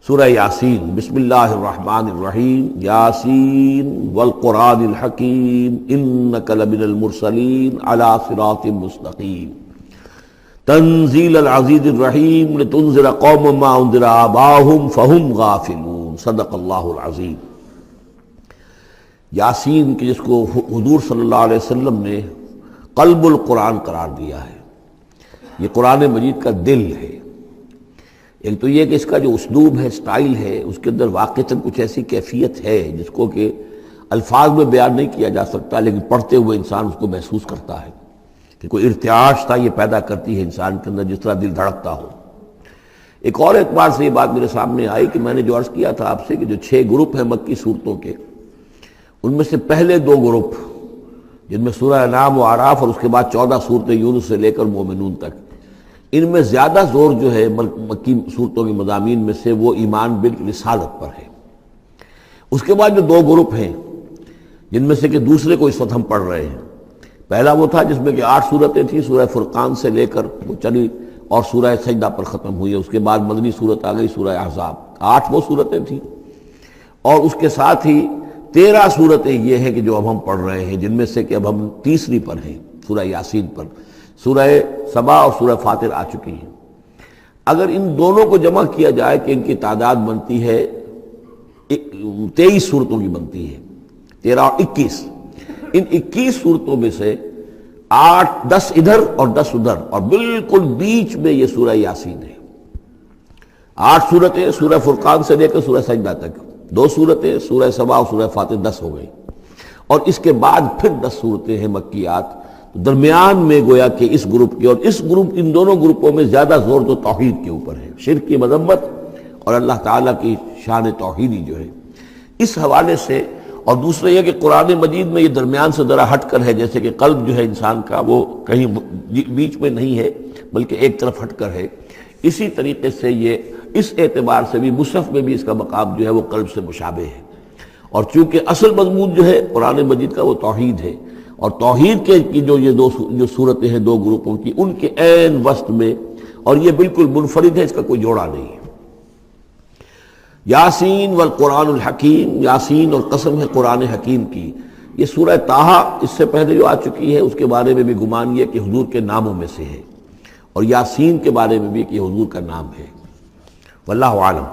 سورہ یاسین۔ بسم اللہ الرحمن الرحیم۔ یاسین والقرآن الحکیم انک لمن المرسلین علی صراط مستقیم تنزیل العزیز الرحیم لتنذر قوما ما انذر آباؤہم فہم غافلون۔ صدق اللہ العظیم۔ یاسین کہ جس کو حضور صلی اللہ علیہ وسلم نے قلب القرآن قرار دیا ہے، یہ قرآن مجید کا دل ہے۔ ایک تو یہ کہ اس کا جو اسلوب ہے، سٹائل ہے، اس کے اندر واقعتاً کچھ ایسی کیفیت ہے جس کو کہ الفاظ میں بیان نہیں کیا جا سکتا، لیکن پڑھتے ہوئے انسان اس کو محسوس کرتا ہے کہ کوئی ارتعاش تھا یہ پیدا کرتی ہے انسان کے اندر، جس طرح دل دھڑکتا ہو۔ ایک اور اعتبار سے یہ بات میرے سامنے آئی کہ میں نے جو عرض کیا تھا آپ سے کہ جو 6 گروپ ہیں مکی صورتوں کے، ان میں سے پہلے 2 گروپ جن میں سورہ انعام و اعراف اور اس کے بعد 14 صورتیں یونس سے لے کر مومنون تک، ان میں زیادہ زور جو ہے مکی صورتوں کے مضامین میں سے وہ ایمان بالرسالت پر ہے۔ اس کے بعد جو 2 گروپ ہیں جن میں سے کہ دوسرے کو اس وقت ہم پڑھ رہے ہیں، پہلا وہ تھا جس میں کہ 8 صورتیں تھیں، سورہ فرقان سے لے کر وہ چلی اور سورہ سجدہ پر ختم ہوئی، اس کے بعد مدنی صورت آ گئی سورہ احزاب، 8 وہ صورتیں تھیں، اور اس کے ساتھ ہی 13 صورتیں یہ ہیں کہ جو اب ہم پڑھ رہے ہیں، جن میں سے کہ اب ہم تیسری پر ہیں، سورہ یاسین پر۔ سورہ سبا اور سورہ فاطر آ چکی ہیں۔ اگر ان دونوں کو جمع کیا جائے کہ ان کی تعداد بنتی ہے 23 صورتوں کی بنتی ہے، 13 اور 21۔ ان 21 صورتوں میں سے 10 ادھر اور 10 ادھر، اور بالکل بیچ میں یہ سورہ یاسین ہے۔ 8 صورتیں سورہ فرقان سے لے کر سورہ سجدہ تک، 2 صورتیں سورہ سبا اور سورہ فاطر، 10 ہو گئی، اور اس کے بعد پھر 10 صورتیں ہیں مکیات۔ درمیان میں گویا کہ اس گروپ کی اور اس گروپ، ان دونوں گروپوں میں زیادہ زور تو توحید کے اوپر ہے، شرک کی مذمت اور اللہ تعالیٰ کی شان توحیدی جو ہے، اس حوالے سے۔ اور دوسرا یہ کہ قرآن مجید میں یہ درمیان سے ذرا ہٹ کر ہے، جیسے کہ قلب جو ہے انسان کا وہ کہیں بیچ میں نہیں ہے بلکہ ایک طرف ہٹ کر ہے، اسی طریقے سے یہ اس اعتبار سے بھی مصحف میں بھی اس کا مقام جو ہے وہ قلب سے مشابہ ہے۔ اور چونکہ اصل مضمون جو ہے قرآن مجید کا وہ توحید ہے، اور توحید کے کی جو یہ جو صورتیں ہیں 2 گروپوں کی، ان کے عین وسط میں، اور یہ بالکل منفرد ہے، اس کا کوئی جوڑا نہیں ہے۔ یاسین والقرآن الحکیم، یاسین اور قسم ہے قرآن حکیم کی۔ یہ سورہ طٰہٰ اس سے پہلے جو آ چکی ہے، اس کے بارے میں بھی گمان یہ کہ حضور کے ناموں میں سے ہے، اور یاسین کے بارے میں بھی کہ حضور کا نام ہے، واللہ عالم۔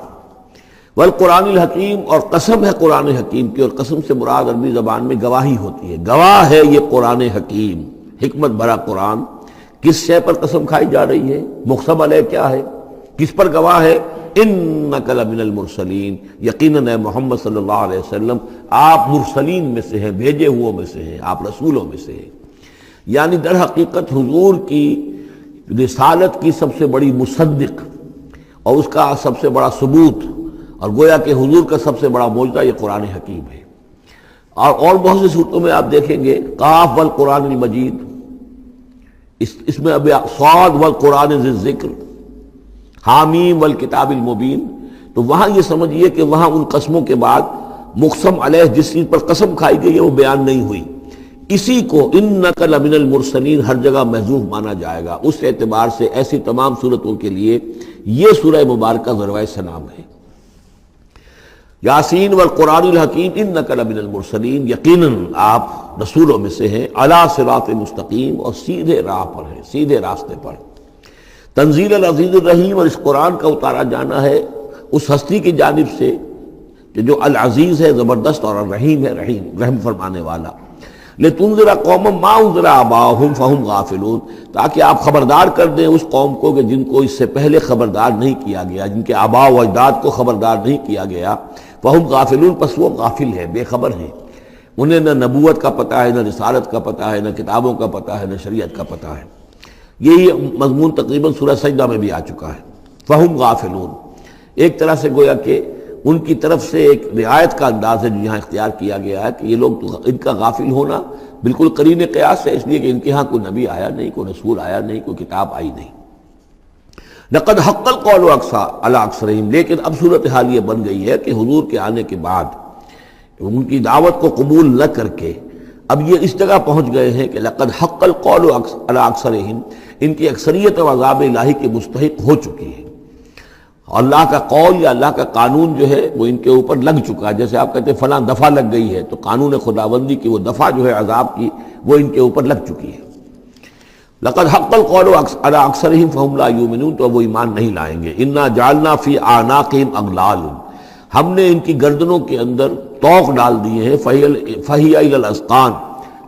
والقرآن الحکیم، اور قسم ہے قرآن حکیم کی، اور قسم سے مراد عربی زبان میں گواہی ہوتی ہے، گواہ ہے یہ قرآن حکیم، حکمت بھرا قرآن۔ کس شے پر قسم کھائی جا رہی ہے؟ مقسم علیہ کیا ہے؟ کس پر گواہ ہے؟ انک لمن المرسلین، یقیناً اے محمد صلی اللہ علیہ وسلم آپ مرسلین میں سے ہیں، بھیجے ہوئوں میں سے ہیں، آپ رسولوں میں سے ہیں۔ یعنی در حقیقت حضور کی رسالت کی سب سے بڑی مصدق اور اس کا سب سے بڑا ثبوت، اور گویا کہ حضور کا سب سے بڑا معجزہ یہ قرآن حکیم ہے۔ اور بہت سی صورتوں میں آپ دیکھیں گے قاف والقرآن المجید، اس میں اب صاد والقرآن ذی الذکر، حامیم والکتاب المبین، تو وہاں یہ سمجھیے کہ وہاں ان قسموں کے بعد مقسم علیہ جس چیز پر قسم کھائی گئی ہے وہ بیان نہیں ہوئی، اسی کو انک لمن المرسلین ہر جگہ محذوف مانا جائے گا۔ اس اعتبار سے ایسی تمام صورتوں کے لیے یہ سورہ مبارکہ ذروۂ سلام ہے۔ یاسین والقرآن الحکیم انک لمن المرسلین، یقیناً آپ رسولوں میں سے ہیں، علی صراط مستقیم، اور سیدھے راہ پر ہیں، سیدھے راستے پر۔ تنزیل العزیز الرحیم، اور اس قرآن کا اتارا جانا ہے اس ہستی کی جانب سے کہ جو العزیز ہے، زبردست، اور الرحیم ہے، رحم فرمانے والا۔ لتنذر قوما ما انذر آباؤہم فہم غافلون، تاکہ آپ خبردار کر دیں اس قوم کو کہ جن کو اس سے پہلے خبردار نہیں کیا گیا، جن کے آباء و اجداد کو خبردار نہیں کیا گیا، فہم غافلون، پس وہ غافل ہیں، بے خبر ہیں، انہیں نہ نبوت کا پتہ ہے، نہ رسالت کا پتہ ہے، نہ کتابوں کا پتہ ہے، نہ شریعت کا پتہ ہے۔ یہی مضمون تقریباً سورہ سجدہ میں بھی آ چکا ہے، فہم غافلون۔ ایک طرح سے گویا کہ ان کی طرف سے ایک رعایت کا انداز ہے جو یہاں اختیار کیا گیا ہے کہ یہ لوگ، ان کا غافل ہونا بالکل قرین قیاس ہے، اس لیے کہ ان کے ہاں کوئی نبی آیا نہیں، کوئی رسول آیا نہیں، کوئی کتاب آئی نہیں۔ لقد حق القول علی اکثرہم، لیکن اب صورتحال یہ بن گئی ہے کہ حضور کے آنے کے بعد ان کی دعوت کو قبول نہ کر کے اب یہ اس جگہ پہنچ گئے ہیں کہ لقد حق القول علی اکثرہم، ان کی اکثریت و عذاب الہی کے مستحق ہو چکی ہے۔ اللہ کا قول یا اللہ کا قانون جو ہے وہ ان کے اوپر لگ چکا ہے. جیسے آپ کہتے ہیں فلاں دفعہ لگ گئی ہے، تو قانون خداوندی کی وہ دفعہ جو ہے عذاب کی وہ ان کے اوپر لگ چکی ہے. لقد حق القول علی اکثرہم فہم لا یؤمنون، تو وہ ایمان نہیں لائیں گے. انا جعلنا فی اعناقہم اغلال، ہم نے ان کی گردنوں کے اندر طوق ڈال دیے ہیں. فہی الی الاذقان،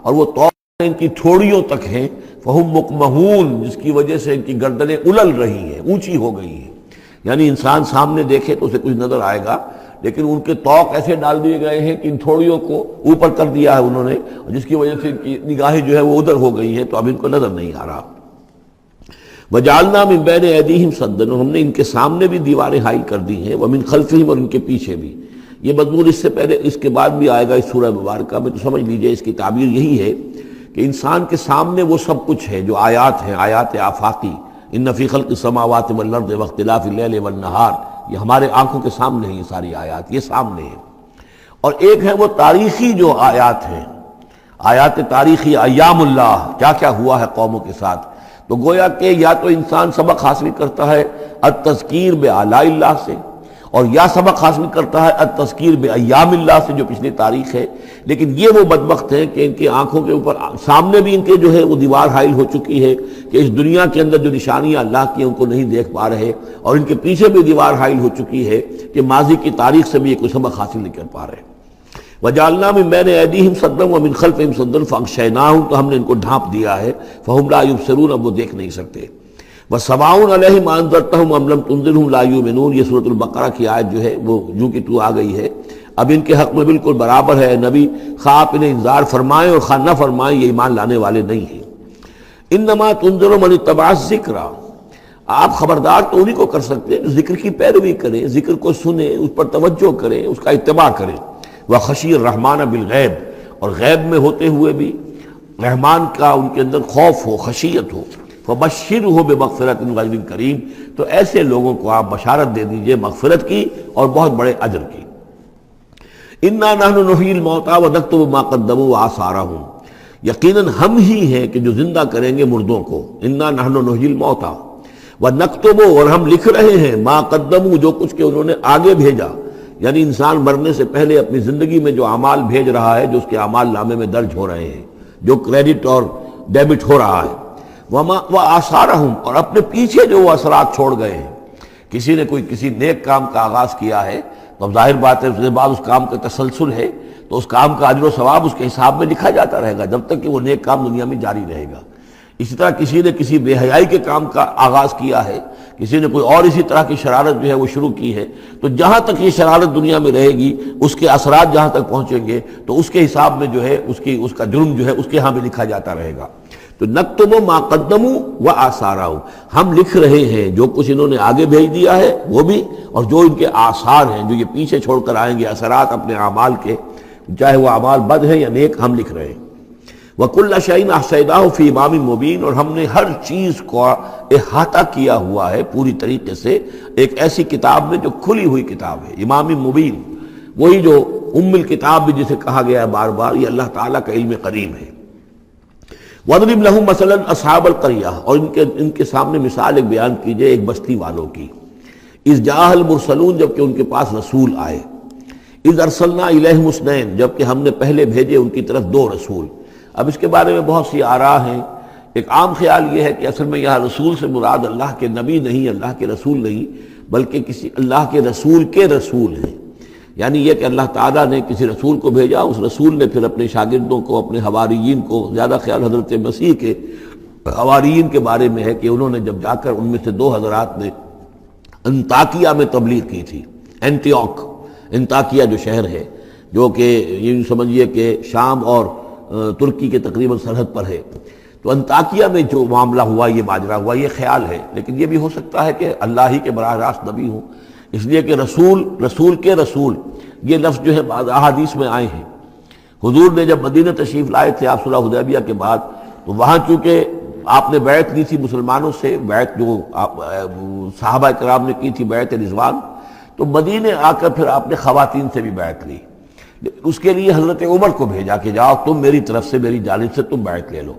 اور وہ طوق ان کی ٹھوڑیوں تک ہیں. فہم مقمحون، جس کی وجہ سے ان کی گردنیں الل رہی ہیں، اونچی ہو گئی ہیں. یعنی انسان سامنے دیکھے تو اسے کچھ نظر آئے گا، لیکن ان کے طوق ایسے ڈال دیے گئے ہیں کہ ان تھوڑیوں کو اوپر کر دیا ہے انہوں نے، جس کی وجہ سے ان کی نگاہیں جو ہے وہ ادھر ہو گئی ہیں، تو اب ان کو نظر نہیں آ رہا. وجعلنا من بین ایدیہم سدا، ہم نے ان کے سامنے بھی دیواریں حائل کر دی ہیں، ومن خلفہم، اور ان کے پیچھے بھی. یہ مضمون اس سے پہلے اس کے بعد بھی آئے گا اس سورہ مبارکہ میں، تو سمجھ لیجئے اس کی تعبیر یہی ہے کہ انسان کے سامنے وہ سب کچھ ہے جو آیات ہیں، آیات آفاقی. ان فی خلق السماوات والارض واختلاف اللیل والنہار، یہ ہمارے آنکھوں کے سامنے ہیں، یہ ساری آیات یہ سامنے ہیں. اور ایک ہے وہ تاریخی جو آیات ہیں، آیات تاریخی، ایام اللہ، کیا کیا ہوا ہے قوموں کے ساتھ. تو گویا کہ یا تو انسان سبق حاصل کرتا ہے التذکیر بآلاء اللہ سے، اور یا سبق حاصل کرتا ہے التذکیر بایام اللہ سے جو پچھلی تاریخ ہے. لیکن یہ وہ بدبخت ہیں کہ ان کی آنکھوں کے اوپر سامنے بھی ان کے جو ہے وہ دیوار حائل ہو چکی ہے کہ اس دنیا کے اندر جو نشانیاں اللہ کی ہیں ان کو نہیں دیکھ پا رہے، اور ان کے پیچھے بھی دیوار حائل ہو چکی ہے کہ ماضی کی تاریخ سے بھی یہ کوئی سبق حاصل نہیں کر پا رہے. وجعلنا من بین ایدیہم سدا ومن خلفہم سدا فاغشیناہم، تو ہم نے ان کو ڈھانپ دیا ہے. فہم لا یبصرون، اب وہ دیکھ نہیں سکتے. وسواء علیہم انذرتہم ام لم تنذرہم لا یؤمنون، یہ سورۃ البقرہ کی آیت جو ہے وہ جو کہ تو آ گئی ہے. اب ان کے حق میں بالکل برابر ہے، نبی خواہ آپ انہیں انذار فرمائیں اور خواہ نہ فرمائیں، یہ ایمان لانے والے نہیں ہیں. انما تنذر من اتبع الذکر، آپ خبردار تو انہی کو کر سکتے ہیں جو ذکر کی پیروی کریں، ذکر کو سنیں، اس پر توجہ کریں، اس کا اتباع کریں. وخشی الرحمن بالغیب، اور غیب میں ہوتے ہوئے بھی رحمان کا ان کے اندر خوف ہو، خشیت ہو. فبشرہ بمغفرۃ واجر کریم، تو ایسے لوگوں کو آپ بشارت دے دیجئے مغفرت کی اور بہت بڑے اجر کی. انا نحن نحیی الموتى ونکتب ما قدموا وآثارهم، یقیناً ہم ہی ہیں کہ جو زندہ کریں گے مردوں کو. انا نحن نحیی الموتى ونکتب، اور ہم لکھ رہے ہیں ما قدموا، جو کچھ کہ انہوں نے آگے بھیجا. یعنی انسان مرنے سے پہلے اپنی زندگی میں جو اعمال بھیج رہا ہے، جو اس کے اعمال نامے میں درج ہو رہے ہیں، جو کریڈٹ اور ڈیبٹ ہو رہا ہے. وآثارہم، اور اپنے پیچھے جو وہ اثرات چھوڑ گئے ہیں. کسی نے کوئی کسی نیک کام کا آغاز کیا ہے تو اب ظاہر بات ہے اس کے بعد اس کام کا تسلسل ہے، تو اس کام کا اجر و ثواب اس کے حساب میں لکھا جاتا رہے گا جب تک کہ وہ نیک کام دنیا میں جاری رہے گا. اسی طرح کسی نے کسی بے حیائی کے کام کا آغاز کیا ہے، کسی نے کوئی اور اسی طرح کی شرارت جو ہے وہ شروع کی ہے، تو جہاں تک یہ شرارت دنیا میں رہے گی، اس کے اثرات جہاں تک پہنچیں گے، تو اس کے حساب میں جو ہے اس کا جرم جو ہے اس کے ہاں بھی لکھا جاتا رہے گا. تو نکتب ما قدموا وآثارہم، ہم لکھ رہے ہیں جو کچھ انہوں نے آگے بھیج دیا ہے وہ بھی، اور جو ان کے آثار ہیں جو یہ پیچھے چھوڑ کر آئیں گے اثرات اپنے اعمال کے، چاہے وہ اعمال بد ہیں یا نیک، ہم لکھ رہے ہیں. وَكُلَّ شَيْءٍ أَحْصَيْنَاهُ فِي إِمَامٍ مُبِينٍ، اور ہم نے ہر چیز کو احاطہ کیا ہوا ہے پوری طریقے سے ایک ایسی کتاب میں جو کھلی ہوئی کتاب ہے. امام مبین، وہی جو ام الکتاب بھی جسے کہا گیا ہے بار بار، یہ اللہ تعالیٰ کا علم قدیم ہے. وَاضْرِبْ لَهُم مَثَلًا أَصْحَابَ الْقَرْيَةِ، اور ان کے سامنے مثال ایک بیان کیجئے ایک بستی والوں کی. اِذْ جَاءَ الْمُرْسَلُونَ، جب کہ ان کے پاس رسول آئے. اِذْ أَرْسَلْنَا إِلَيْهِمُ اثْنَيْنِ، جب کہ ہم نے پہلے بھیجے ان کی طرف دو رسول. اب اس کے بارے میں بہت سی آراء ہیں. ایک عام خیال یہ ہے کہ اصل میں یہاں رسول سے مراد اللہ کے نبی نہیں، اللہ کے رسول نہیں، بلکہ کسی اللہ کے رسول ہیں. یعنی یہ کہ اللہ تعالیٰ نے کسی رسول کو بھیجا، اس رسول نے پھر اپنے شاگردوں کو، اپنے حواریین کو، زیادہ خیال حضرت مسیح کے حواریین کے بارے میں ہے کہ انہوں نے جب جا کر ان میں سے دو حضرات نے انطاکیہ میں تبلیغ کی تھی. انطاکیہ جو شہر ہے، جو کہ یہ سمجھیے کہ شام اور ترکی کے تقریباً سرحد پر ہے، تو انطاکیہ میں جو معاملہ ہوا، یہ ماجرا ہوا، یہ خیال ہے. لیکن یہ بھی ہو سکتا ہے کہ اللہ ہی کے براہ راست نبی ہوں، اس لیے کہ رسول کے رسول یہ لفظ جو ہے بعض احادیث میں آئے ہیں. حضور نے جب مدینہ تشریف لائے تھے آپ صلح حدیبیہ کے بعد، تو وہاں چونکہ آپ نے بیعت لی تھی مسلمانوں سے، بیعت جو صحابہ کرام نے کی تھی بیعت رضوان، تو مدینے آ کر پھر آپ نے خواتین سے بھی بیعت لی. اس کے لیے حضرت عمر کو بھیجا کہ جاؤ تم میری طرف سے، میری جانب سے تم بیعت لے لو.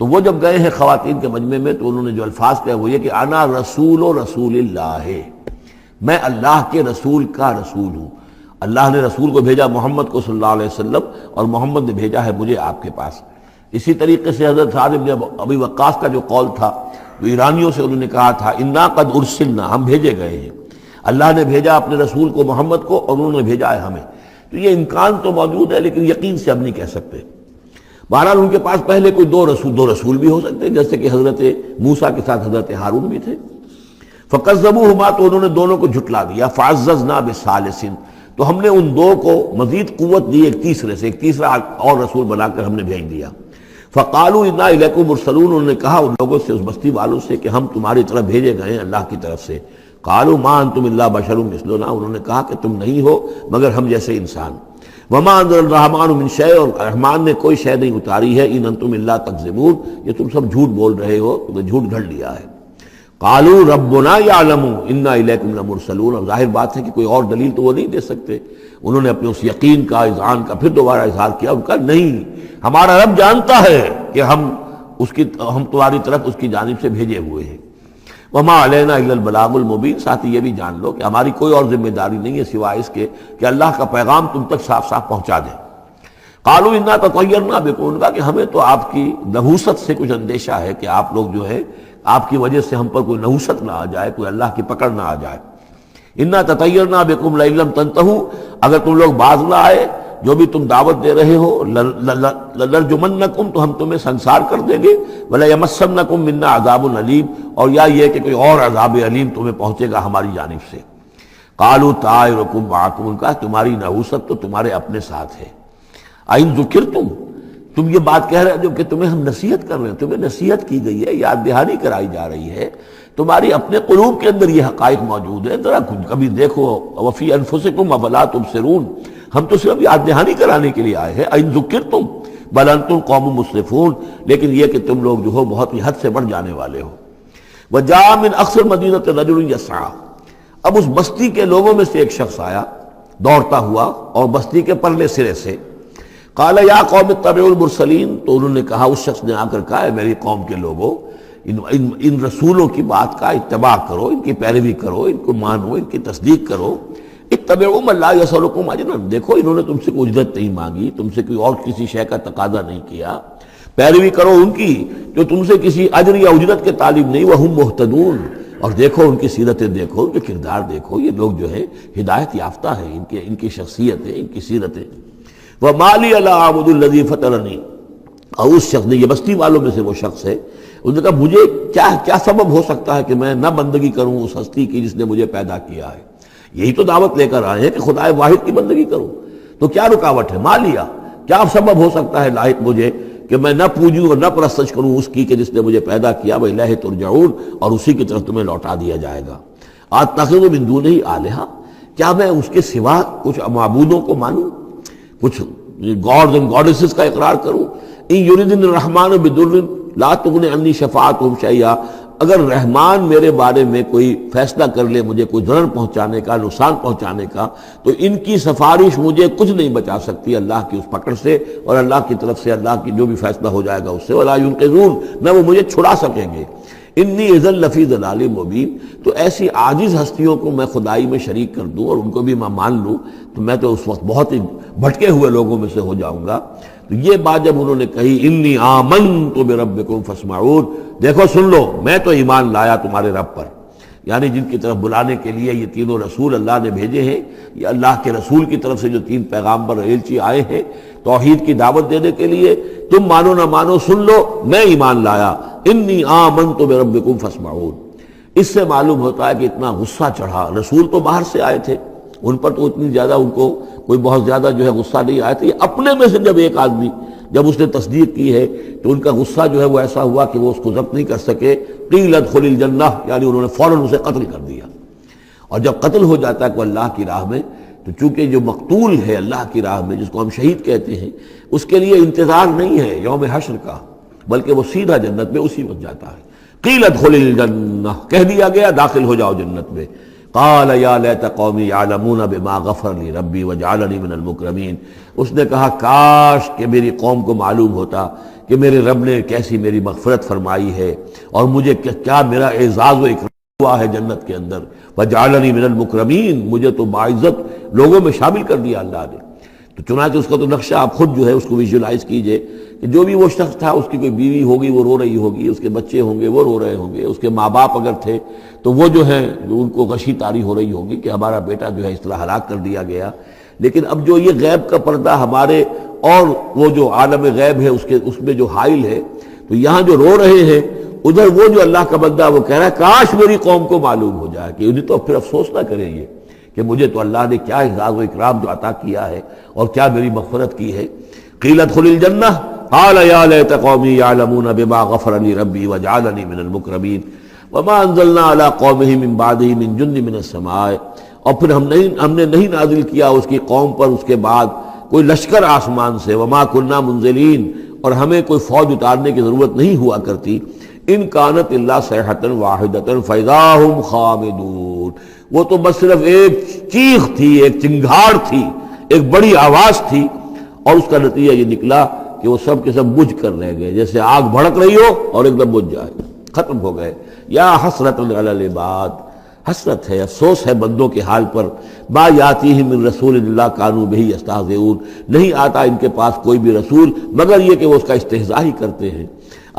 تو وہ جب گئے ہیں خواتین کے مجمع میں، تو انہوں نے جو الفاظ کہے وہ یہ کہ انا رسول اللہ، میں اللہ کے رسول کا رسول ہوں. اللہ نے رسول کو بھیجا محمد کو صلی اللہ علیہ وسلم، اور محمد نے بھیجا ہے مجھے آپ کے پاس. اسی طریقے سے حضرت سعد بن ابی وقاص کا جو قول تھا، جو ایرانیوں سے انہوں نے کہا تھا انا قد ارسلنا، ہم بھیجے گئے ہیں، اللہ نے بھیجا اپنے رسول کو محمد کو اور انہوں نے بھیجا ہے ہمیں. تو یہ امکان تو موجود ہے لیکن یقین سے ہم نہیں کہہ سکتے. بہرحال ان کے پاس پہلے کوئی دو رسول بھی ہو سکتے ہیں، جیسے کہ حضرت موسیٰ کے ساتھ حضرت ہارون بھی تھے. فکذبوہما، تو انہوں نے دونوں کو جھٹلا دیا. فعززنا بثالث، تو ہم نے ان دو کو مزید قوت دی ایک تیسرے سے، ایک تیسرا اور رسول بنا کر ہم نے بھیج دیا. فقالوا انا الیکم مرسلون، انہوں نے کہا ان لوگوں سے، اس بستی والوں سے، کہ ہم تمہاری طرف بھیجے گئے ہیں اللہ کی طرف سے. قالوا ما انتم الا بشر مثلنا، انہوں نے کہا کہ تم نہیں ہو مگر ہم جیسے انسان. وما انزل الرحمن من شیء، اور رحمان نے کوئی شے نہیں اتاری ہے. ان انتم الا تکذبون، یہ تم سب جھوٹ بول رہے ہو، تو جھوٹ گھڑ لیا ہے. قالوا ربنا یعلم انا الیکم لمرسلون، اور ظاہر بات ہے کہ کوئی اور دلیل تو وہ نہیں دے سکتے. انہوں نے اپنے اس یقین کا، اذعان کا پھر دوبارہ اظہار کیا. ان کا نہیں، ہمارا رب جانتا ہے کہ ہم تمہاری طرف اس کی جانب سے بھیجے ہوئے ہیں. وما علینا الا البلاغ المبین، ساتھ یہ بھی جان لو کہ ہماری کوئی اور ذمہ داری نہیں ہے سوائے اس کے کہ اللہ کا پیغام تم تک صاف صاف پہنچا دیں. قالوا انا تطیرنا بکم، ان کا کہ ہمیں تو آپ کی نحوست سے کچھ اندیشہ ہے کہ آپ لوگ جو ہے آپ کی وجہ سے ہم پر کوئی نحوست نہ آ جائے، کوئی اللہ کی پکڑ نہ آ جائے. انا تطیرنا بکم لئن لم تنتہوا، اگر تم لوگ باز نہ آئے جو بھی تم دعوت دے رہے ہو، لنرجمنکم، تو ہم تمہیں سنسار کر دیں گے. ولیمسنکم منا عذاب علیم، اور یا یہ کہ کوئی اور عذاب علیم تمہیں پہنچے گا ہماری جانب سے. قالوا طائرکم معکم، ان کا تمہاری نحوست تو تمہارے اپنے ساتھ ہے. این ذکرتم، تم یہ بات کہہ رہے ہو کہ تمہیں ہم نصیحت کر رہے ہیں، تمہیں نصیحت کی گئی ہے، یاد دہانی کرائی جا رہی ہے، تمہاری اپنے قلوب کے اندر یہ حقائق موجود ہیں. ذرا کبھی دیکھو. وفی انفسکم افلا تبصرون، ہم تو صرف یاد دہانی کرانے کے لیے آئے ہیں. این ذکرتم بل انتم قوم مسرفون، لیکن یہ کہ تم لوگ جو ہو بہت ہی حد سے بڑھ جانے والے ہو. وجاء من اقصى المدینة رجل یسعى، اب اس بستی کے لوگوں میں سے ایک شخص آیا دوڑتا ہوا، اور بستی کے پرلے سرے سے. قال یا قوم اتبعوا المرسلین، تو انہوں نے کہا، اس شخص نے آ کر کہا، میری قوم کے لوگوں، ان رسولوں کی بات کا اتباع کرو، ان کی پیروی کرو، ان کو مانو، ان کی تصدیق کرو. اتبعوا من لا یسألکم اجرا، دیکھو انہوں نے تم سے کوئی اجرت نہیں مانگی، تم سے کوئی اور کسی شے کا تقاضا نہیں کیا. پیروی کرو ان کی جو تم سے کسی اجر یا اجرت کے طالب نہیں. وہم مہتدون، اور دیکھو ان کی سیرتیں، دیکھو ان کے کردار، دیکھو یہ لوگ جو ہے ہدایت یافتہ ہیں، ان کی شخصیتیں، ان کی سیرتیں. وَمَا لِيَ لَا أَعْبُدُ الَّذِي فَطَرَنِي، اور اس شخص نے، یہ بستی والوں میں سے وہ شخص ہے، اس نے کہا مجھے کیا سبب ہو سکتا ہے کہ میں نہ بندگی کروں اس ہستی کی جس نے مجھے پیدا کیا ہے. یہی تو دعوت لے کر آئے ہیں کہ خدا واحد کی بندگی کروں، تو کیا رکاوٹ ہے؟ ما لیا، کیا سبب ہو سکتا ہے لاحق مجھے کہ میں نہ پوجوں اور نہ پرستش کروں اس کی کہ جس نے مجھے پیدا کیا. وَإِلَيْهِ تُرْجَعُونَ، اور اسی کی طرف تمہیں لوٹا دیا جائے گا. أَتَّخِذُ مِن دُونِهِ آلِهَةً، کیا میں اس کے سوا کچھ معبودوں کو مانوں، کچھ گاڈز اینڈ گاڈیسز کا اقرار کروں. ان یریدن الرحمن بضر لا تغن عنی شفاعتهم شیئا، اگر رحمان میرے بارے میں کوئی فیصلہ کر لے، مجھے کوئی ضرر پہنچانے کا، نقصان پہنچانے کا، تو ان کی سفارش مجھے کچھ نہیں بچا سکتی اللہ کی اس پکڑ سے، اور اللہ کی طرف سے اللہ کی جو بھی فیصلہ ہو جائے گا اس سے. ولا ينقذون، نہ وہ مجھے چھڑا سکیں گے. انی اذا لفی ضلال مبین، تو ایسی عاجز ہستیوں کو میں خدائی میں شریک کر دوں اور ان کو بھی میں مان لوں تو میں تو اس وقت بہت ہی بھٹکے ہوئے لوگوں میں سے ہو جاؤں گا. تو یہ بات جب انہوں نے کہی، انی آمنت بربکم فاسمعون، دیکھو سن لو، میں تو ایمان لایا تمہارے رب پر، یعنی جن کی طرف بلانے کے لیے یہ تینوں رسول اللہ نے بھیجے ہیں، یہ اللہ کے رسول کی طرف سے جو تین پیغامبر ایلچی آئے ہیں توحید کی دعوت دینے کے لیے، تم مانو نہ مانو سن لو، میں ایمان لایا. انی آمنت بربکم فاسمعون. اس سے معلوم ہوتا ہے کہ اتنا غصہ چڑھا. رسول تو باہر سے آئے تھے، ان پر تو اتنی زیادہ ان کو کوئی بہت زیادہ جو ہے غصہ نہیں آیا تھا. یہ اپنے میں سے جب ایک آدمی جب اس نے تصدیق کی ہے تو ان کا غصہ جو ہے وہ ایسا ہوا کہ وہ اس کو ضبط نہیں کر سکے. قیل ادخل الجنہ، یعنی انہوں نے فوراً اسے قتل کر دیا. اور جب قتل ہو جاتا ہے کوئی اللہ کی راہ میں، تو چونکہ جو مقتول ہے اللہ کی راہ میں، جس کو ہم شہید کہتے ہیں، اس کے لیے انتظار نہیں ہے یوم حشر کا، بلکہ وہ سیدھا جنت میں اسی وقت جاتا ہے. قیل ادخل الجنہ، کہہ دیا گیا داخل ہو جاؤ جنت میں. قال یا لیت قومی یعلمون بما غفر لی ربی وجعلنی من المکرمین. اس نے کہا کاش کہ میری قوم کو معلوم ہوتا کہ میرے رب نے کیسی میری مغفرت فرمائی ہے اور مجھے کیا میرا اعزاز و اکرام ہوا ہے جنت کے اندر، وجعلنی من المکرمین، مجھے تو باعزت لوگوں میں شامل کر دیا اللہ نے۔ تو چنانچہ اس کا تو نقشہ آپ خود جو ہے اس کو ویژولائز کیجئے کہ جو بھی وہ شخص تھا، اس کی کوئی بیوی ہوگی وہ رو رہی ہوگی، اس کے بچے ہوں گے وہ رو رہے ہوں گے، اس کے ماں باپ اگر تھے تو وہ جو ہیں ان کو غشی طاری ہو رہی ہوگی کہ ہمارا بیٹا جو ہے اس طرح ہلاک کر دیا گیا۔ لیکن اب جو یہ غیب کا پردہ ہمارے اور وہ جو عالم غیب ہے اس میں جو حائل ہے، تو یہاں جو رو رہے ہیں ادھر وہ جو اللہ کا بندہ وہ کہہ رہا ہے کاش میری قوم کو معلوم ہو جائے، کہ انہیں تو پھر افسوس نہ کریں یہ کہ مجھے تو اللہ نے کیا اعزاز و اکرام جو عطا کیا ہے اور کیا میری مغفرت کی ہے۔ قیل ادخل الجنہ قال یا لیت قومی یعلمون بما غفر لی ربی وجعلنی من المکرمین وما انزلنا علی قومہ من بعدہ من جند من السماء، اور پھر ہم نے نہیں نازل کیا اس کی قوم پر اس کے بعد کوئی لشکر آسمان سے، وما کننا منزلین، اور ہمیں کوئی فوج اتارنے کی ضرورت نہیں ہوا کرتی، ان کانت الا صیحۃ واحدۃ فاذا ہم خامدون، وہ تو بس صرف ایک چیخ تھی، ایک چنگھاڑ تھی، ایک بڑی آواز تھی، اور اس کا نتیجہ یہ نکلا کہ وہ سب کے سب بجھ کر رہ گئے، جیسے آگ بھڑک رہی ہو اور ایک دم بجھ جائے، ختم ہو گئے۔ یا حسرۃ علی العباد، حسرت ہے، افسوس ہے بندوں کے حال پر، ما یاتیہم من رسول اللہ کانوا بہ یستہزئون، نہیں آتا ان کے پاس کوئی بھی رسول مگر یہ کہ وہ اس کا استہزاء ہی کرتے ہیں۔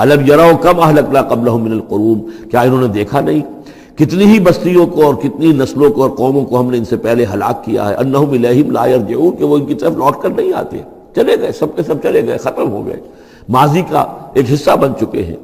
الم یروا کم اہلکنا قبلہم من القرون، کیا انہوں نے دیکھا نہیں کتنی ہی بستیوں کو اور کتنی نسلوں کو اور قوموں کو ہم نے ان سے پہلے ہلاک کیا ہے، انہم الیہم لا یرجعون، کہ وہ ان کی طرف لوٹ کر نہیں آتے، چلے گئے، سب کے سب چلے گئے، ختم ہو گئے، ماضی کا ایک حصہ بن چکے ہیں۔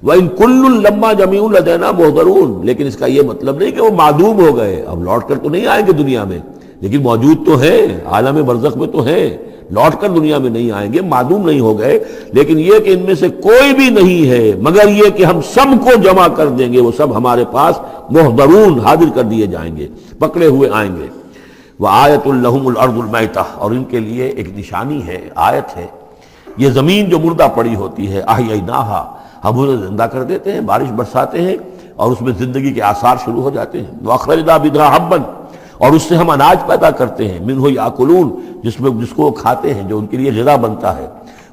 وَإِن كُلٌّ لَمَّا جَمِيعٌ لَدَيْنَا مُحْضَرُونَ، لیکن اس کا یہ مطلب نہیں کہ وہ معدوم ہو گئے، اب لوٹ کر تو نہیں آئیں گے دنیا میں، لیکن موجود تو ہیں، عالم برزخ میں تو ہیں، لوٹ کر دنیا میں نہیں آئیں گے، معدوم نہیں ہو گئے، لیکن یہ کہ ان میں سے کوئی بھی نہیں ہے مگر یہ کہ ہم سب کو جمع کر دیں گے، وہ سب ہمارے پاس محضرون، حاضر کر دیے جائیں گے، پکڑے ہوئے آئیں گے۔ وَآیَةٌ لَهُمُ الْأَرْضُ الْمَيْتَةُ، اور ان کے لیے ایک نشانی ہے، آیت ہے، یہ زمین جو مردہ پڑی ہوتی ہے، احییناھا، ہم اسے زندہ کر دیتے ہیں، بارش برساتے ہیں اور اس میں زندگی کے آثار شروع ہو جاتے ہیں۔ وَأَخْرَجْنَا بِهَا حَبًّا، اور اس سے ہم اناج پیدا کرتے ہیں، منہ یاکلون، جس کو وہ کھاتے ہیں، جو ان کے لیے غذا بنتا ہے۔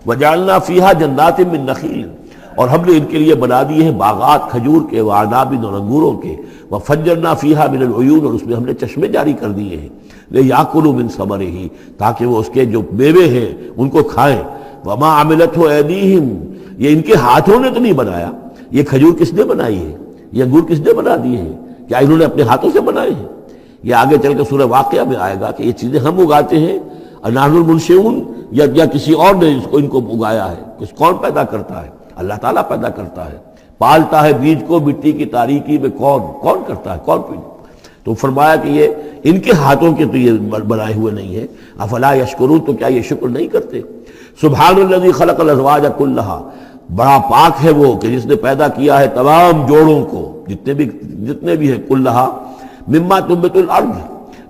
وجعلنا فیہا جنات من نخیل، اور ہم نے ان کے لیے بنا دیے ہیں باغات کھجور کے، وعناب اور انگوروں کے، وفجرنا فیہا من العیون، اور اس میں ہم نے چشمے جاری کر دیے ہیں، لیاکلوا من ثمرہ، تاکہ وہ اس کے جو میوے ہیں ان کو کھائیں۔ وما عملتہ ایدیہم، یہ ان کے ہاتھوں نے تو نہیں بنایا، یہ کھجور کس نے بنائی ہے، یہ انگور کس نے بنا دیے ہیں، کیا انہوں نے اپنے ہاتھوں سے بنائے ہیں؟ یہ آگے چل کے سورہ واقعہ میں آئے گا کہ یہ چیزیں ہم اگاتے ہیں، نحن المنشئون، یا کسی اور نے ان کو اگایا ہے، کون پیدا کرتا ہے؟ اللہ تعالیٰ پیدا کرتا ہے، پالتا ہے بیج کو مٹی کی تاریکی میں، کون کرتا ہے، کون تو فرمایا کہ یہ ان کے ہاتھوں کے تو یہ بنائے ہوئے نہیں ہے۔ افلا یشکرون، تو کیا یہ شکر نہیں کرتے؟ سبحان الذی خلق الازواج کلھا، بڑا پاک ہے وہ کہ جس نے پیدا کیا ہے تمام جوڑوں کو، جتنے بھی ہیں، کلھا مما تنبت الارض،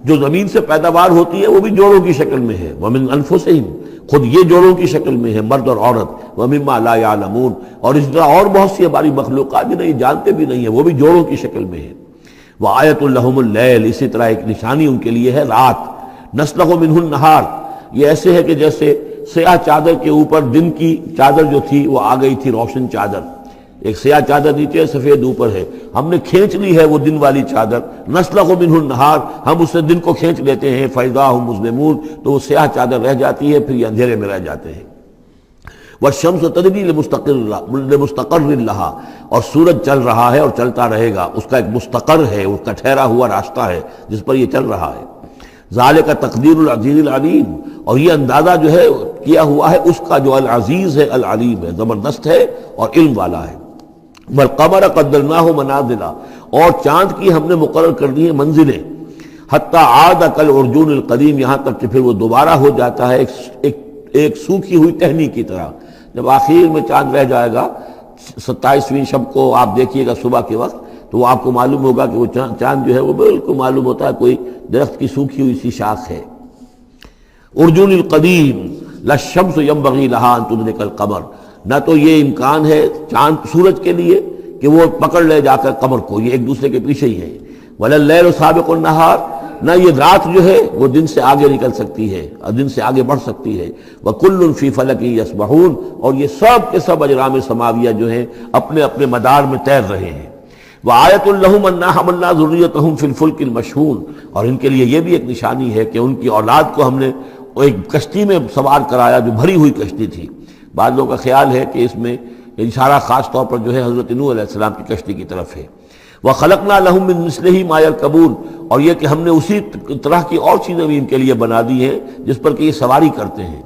جو زمین سے پیداوار ہوتی ہے وہ بھی جوڑوں کی شکل میں ہے، ومن انفسہم، خود یہ جوڑوں کی شکل میں ہے، مرد اور عورت، ومما لا یعلمون، اور اس طرح اور بہت سی ہماری مخلوقات بھی نہیں جانتے بھی نہیں ہیں، وہ بھی جوڑوں کی شکل میں ہے۔ وآیۃ لہم اللیل، اسی طرح ایک نشانی ان کے لیے ہے رات، نسلخ منہ النہار، یہ ایسے ہے کہ جیسے سیاہ چادر کے اوپر دن کی چادر جو تھی وہ آ گئی تھی روشن چادر، ایک سیاہ چادر نیچے سفید اوپر ہے، ہم نے کھینچ لی ہے وہ دن والی چادر، نسلخ منہ النہار، ہم اس سے دن کو کھینچ لیتے ہیں، فاذا ہم مظلمون، تو وہ سیاہ چادر رہ جاتی ہے، پھر یہ اندھیرے میں رہ جاتے ہیں۔ والشمس تجری لمستقر لہا، اور سورج چل رہا ہے اور چلتا رہے گا، اس کا ایک مستقر ہے، اس کا ٹھہرا ہوا راستہ ہے جس پر یہ چل رہا ہے۔ ذالک تقدیر العزیز العلیم، اور یہ اندازہ جو ہے کیا ہوا ہے اس کا جو العزیز ہے، العلیم ہے، زبردست ہے اور علم والا ہے۔ والقمر قدرناہ منازل، اور چاند کی ہم نے مقرر کر دی ہیں منزلیں، حتی عاد کالعرجون القدیم، یہاں تک کہ پھر وہ دوبارہ ہو جاتا ہے ایک سوکھی ہوئی ٹہنی کی طرح۔ جب آخر میں چاند رہ جائے گا 27ویں شب کو آپ دیکھیے گا صبح کے وقت، تو وہ آپ کو معلوم ہوگا کہ وہ چاند جو ہے وہ بالکل معلوم ہوتا ہے کوئی درخت کی سوکھی ہوئی سی شاخ ہے۔ ارجون القدیم لا الشمس ينبغي لها ان تدرك القمر، نہ تو یہ امکان ہے چاند سورج کے لیے کہ وہ پکڑ لے جا کر قمر کو، یہ ایک دوسرے کے پیچھے ہی ہے۔ ولا الليل سابق النهار، نہ یہ رات جو ہے وہ دن سے آگے نکل سکتی ہے اور دن سے آگے بڑھ سکتی ہے۔ وَكُلٌّ فِي فَلَكٍ يَسْبَحُونَ، اور یہ سب کے سب اجرام سماویہ جو ہیں اپنے اپنے مدار میں تیر رہے ہیں۔ وآیۃ لہم انا حملنا ذریتہم فی الفلک المشحون، اور ان کے لیے یہ بھی ایک نشانی ہے کہ ان کی اولاد کو ہم نے ایک کشتی میں سوار کرایا جو بھری ہوئی کشتی تھی۔ بعض لوگوں کا خیال ہے کہ اس میں اشارہ خاص طور پر جو ہے حضرت نوح علیہ السلام کی کشتی کی طرف ہے۔ وَخَلَقْنَا لَهُم مِّن مِّثْلِهِ مَا يَرْكَبُونَ، اور یہ کہ ہم نے اسی طرح کی اور چیزیں بھی ان کے لیے بنا دی ہیں جس پر کہ یہ سواری کرتے ہیں۔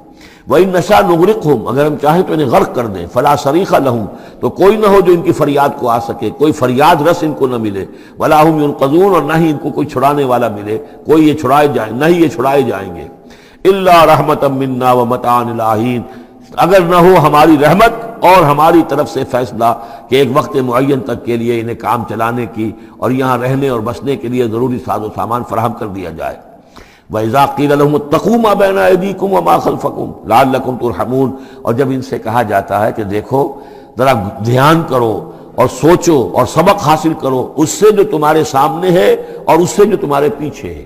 وَإِن نَّشَأْ نُغْرِقْهُمْ، اگر ہم چاہیں تو انہیں غرق کر دیں، فَلَا صَرِيخَ لَهُمْ، تو کوئی نہ ہو جو ان کی فریاد کو آ سکے، کوئی فریاد رس ان کو نہ ملے، وَلَا هُمْ يُنقَذُونَ، اور نہ ہی ان کو کوئی چھڑانے والا ملے، کوئی یہ چھڑائے جائیں، نہ ہی یہ چھڑائے جائیں گے۔ إِلَّا رَحْمَةً مِّنَّا وَمَتَاعًا إِلَىٰ حِينٍ، اگر نہ ہو ہماری رحمت اور ہماری طرف سے فیصلہ کہ ایک وقت معین تک کے لیے انہیں کام چلانے کی اور یہاں رہنے اور بسنے کے لیے ضروری ساز و سامان فراہم کر دیا جائے۔ وَإِذَا قِيلَ لَهُمُ اتَّقُوا مَا بَيْنَ أَيْدِيكُمْ وَمَا خَلْفَكُمْ لَعَلَّكُمْ تُرْحَمُونَ، اور جب ان سے کہا جاتا ہے کہ دیکھو ذرا دھیان کرو اور سوچو اور سبق حاصل کرو اس سے جو تمہارے سامنے ہے اور اس سے جو تمہارے پیچھے ہے۔